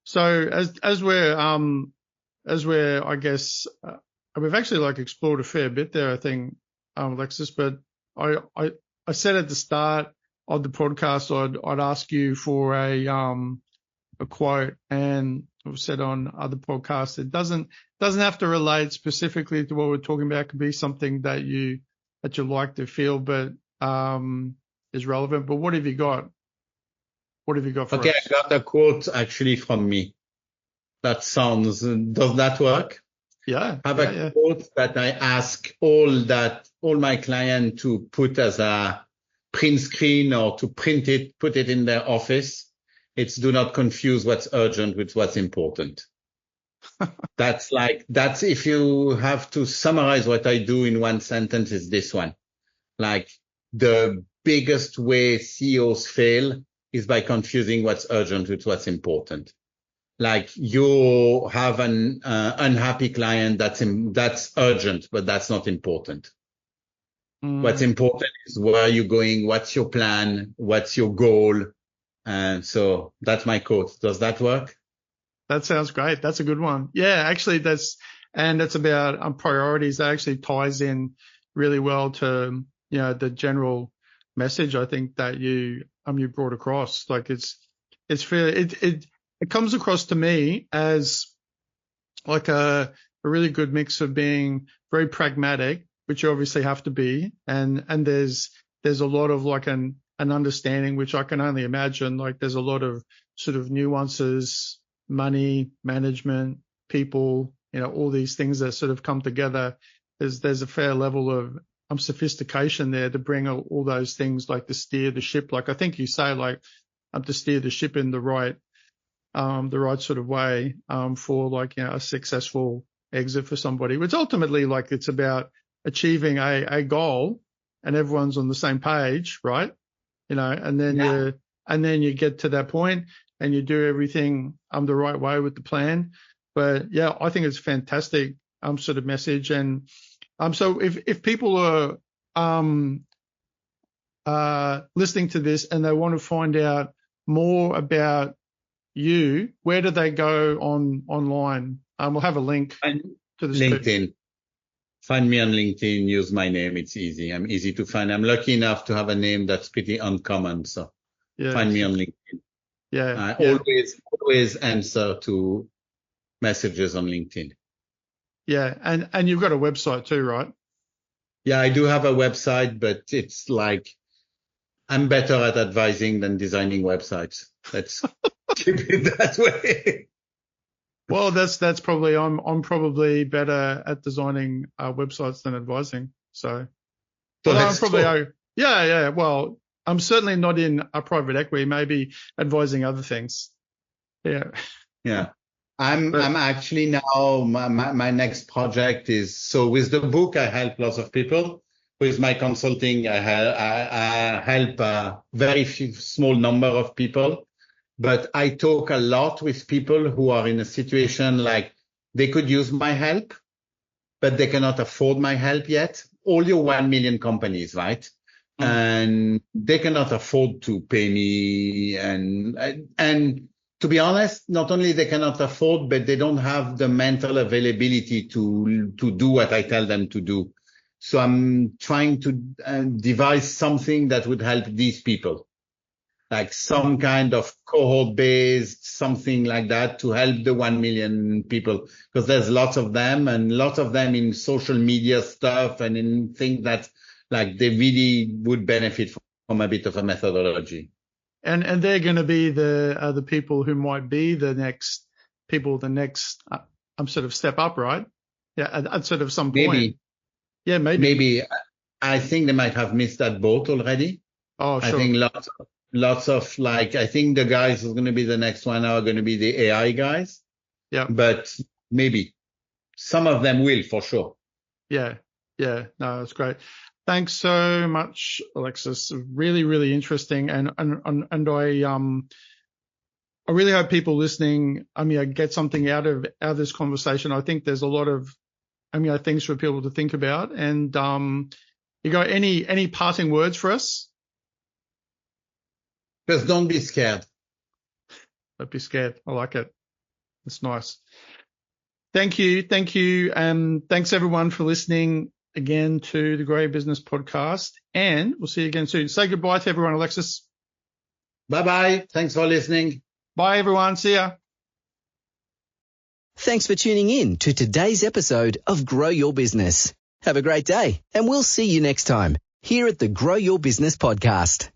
so as we're, I guess, we've actually like explored a fair bit there, I think, Alexis, but I said at the start of the podcast, I'd ask you for a quote, and I've said on other podcasts, it doesn't have to relate specifically to what we're talking about. It could be something that you like to feel, but is relevant. But what have you got? What have you got for us? Okay, I got a quote actually from me. Does that work? Yeah. I have a quote that I ask all my clients to put as a print screen or to put it in their office. It's do not confuse what's urgent with what's important. That's if you have to summarize what I do in one sentence is this one. Like the biggest way CEOs fail is by confusing what's urgent with what's important. Like you have an unhappy client that's urgent, but that's not important. What's important is where are you going? What's your plan? What's your goal? And so that's my quote. Does that work? That sounds great. That's a good one. Yeah, actually that's about priorities. That actually ties in really well to, you know, the general message I think that you brought across. Like it's fair. It comes across to me as like a really good mix of being very pragmatic, which you obviously have to be, and there's a lot of like an understanding, which I can only imagine. Like there's a lot of sort of nuances, money, management, people, you know, all these things that sort of come together. There's a fair level of sophistication there to bring all those things, like to steer the ship. Like I think you say, like to steer the ship in the right sort of way for like, you know, a successful exit for somebody, which ultimately like it's about achieving a goal and everyone's on the same page, right? You know, and then you get to that point and you do everything the right way with the plan. But yeah, I think it's a fantastic sort of message. And so if people are listening to this and they want to find out more about you, where do they go online? We'll have a link to the LinkedIn. Find me on LinkedIn, use my name. It's easy. I'm easy to find. I'm lucky enough to have a name that's pretty uncommon. So find me on LinkedIn. Yeah. I always answer to messages on LinkedIn. Yeah. And you've got a website too, right? Yeah, I do have a website, but it's like I'm better at advising than designing websites. Let's keep it that way. Well, that's probably I'm probably better at designing websites than advising. So I'm probably yeah. Well, I'm certainly not in a private equity. Maybe advising other things. Yeah. Yeah. I'm actually now my next project is, so with the book I help lots of people. with my consulting, I help a very small number of people, but I talk a lot with people who are in a situation like they could use my help, but they cannot afford my help yet. All your 1 million companies, right? And they cannot afford to pay me. And to be honest, not only they cannot afford, but they don't have the mental availability to do what I tell them to do. So I'm trying to devise something that would help these people, like some kind of cohort based, something like that to help the 1 million people, because there's lots of them and lots of them in social media stuff and in things that like they really would benefit from a bit of a methodology. And they're going to be the people who might be the next sort of step up, right? Yeah, at sort of some point. Maybe. Yeah, maybe. Maybe. I think they might have missed that boat already. Oh, sure. I think lots of like, I think the guys who's going to be the next one are going to be the AI guys. Yeah. But maybe some of them will for sure. Yeah. Yeah. No, that's great. Thanks so much, Alexis. Really, really interesting. And I really hope people listening, get something out of this conversation. I think there's a lot of, things for people to think about. And you got any parting words for us? Just don't be scared. Don't be scared. I like it. That's nice. Thank you. And thanks everyone for listening again to the Grow Your Business podcast. And we'll see you again soon. Say goodbye to everyone, Alexis. Bye-bye. Thanks for listening. Bye, everyone. See ya. Thanks for tuning in to today's episode of Grow Your Business. Have a great day, and we'll see you next time here at the Grow Your Business podcast.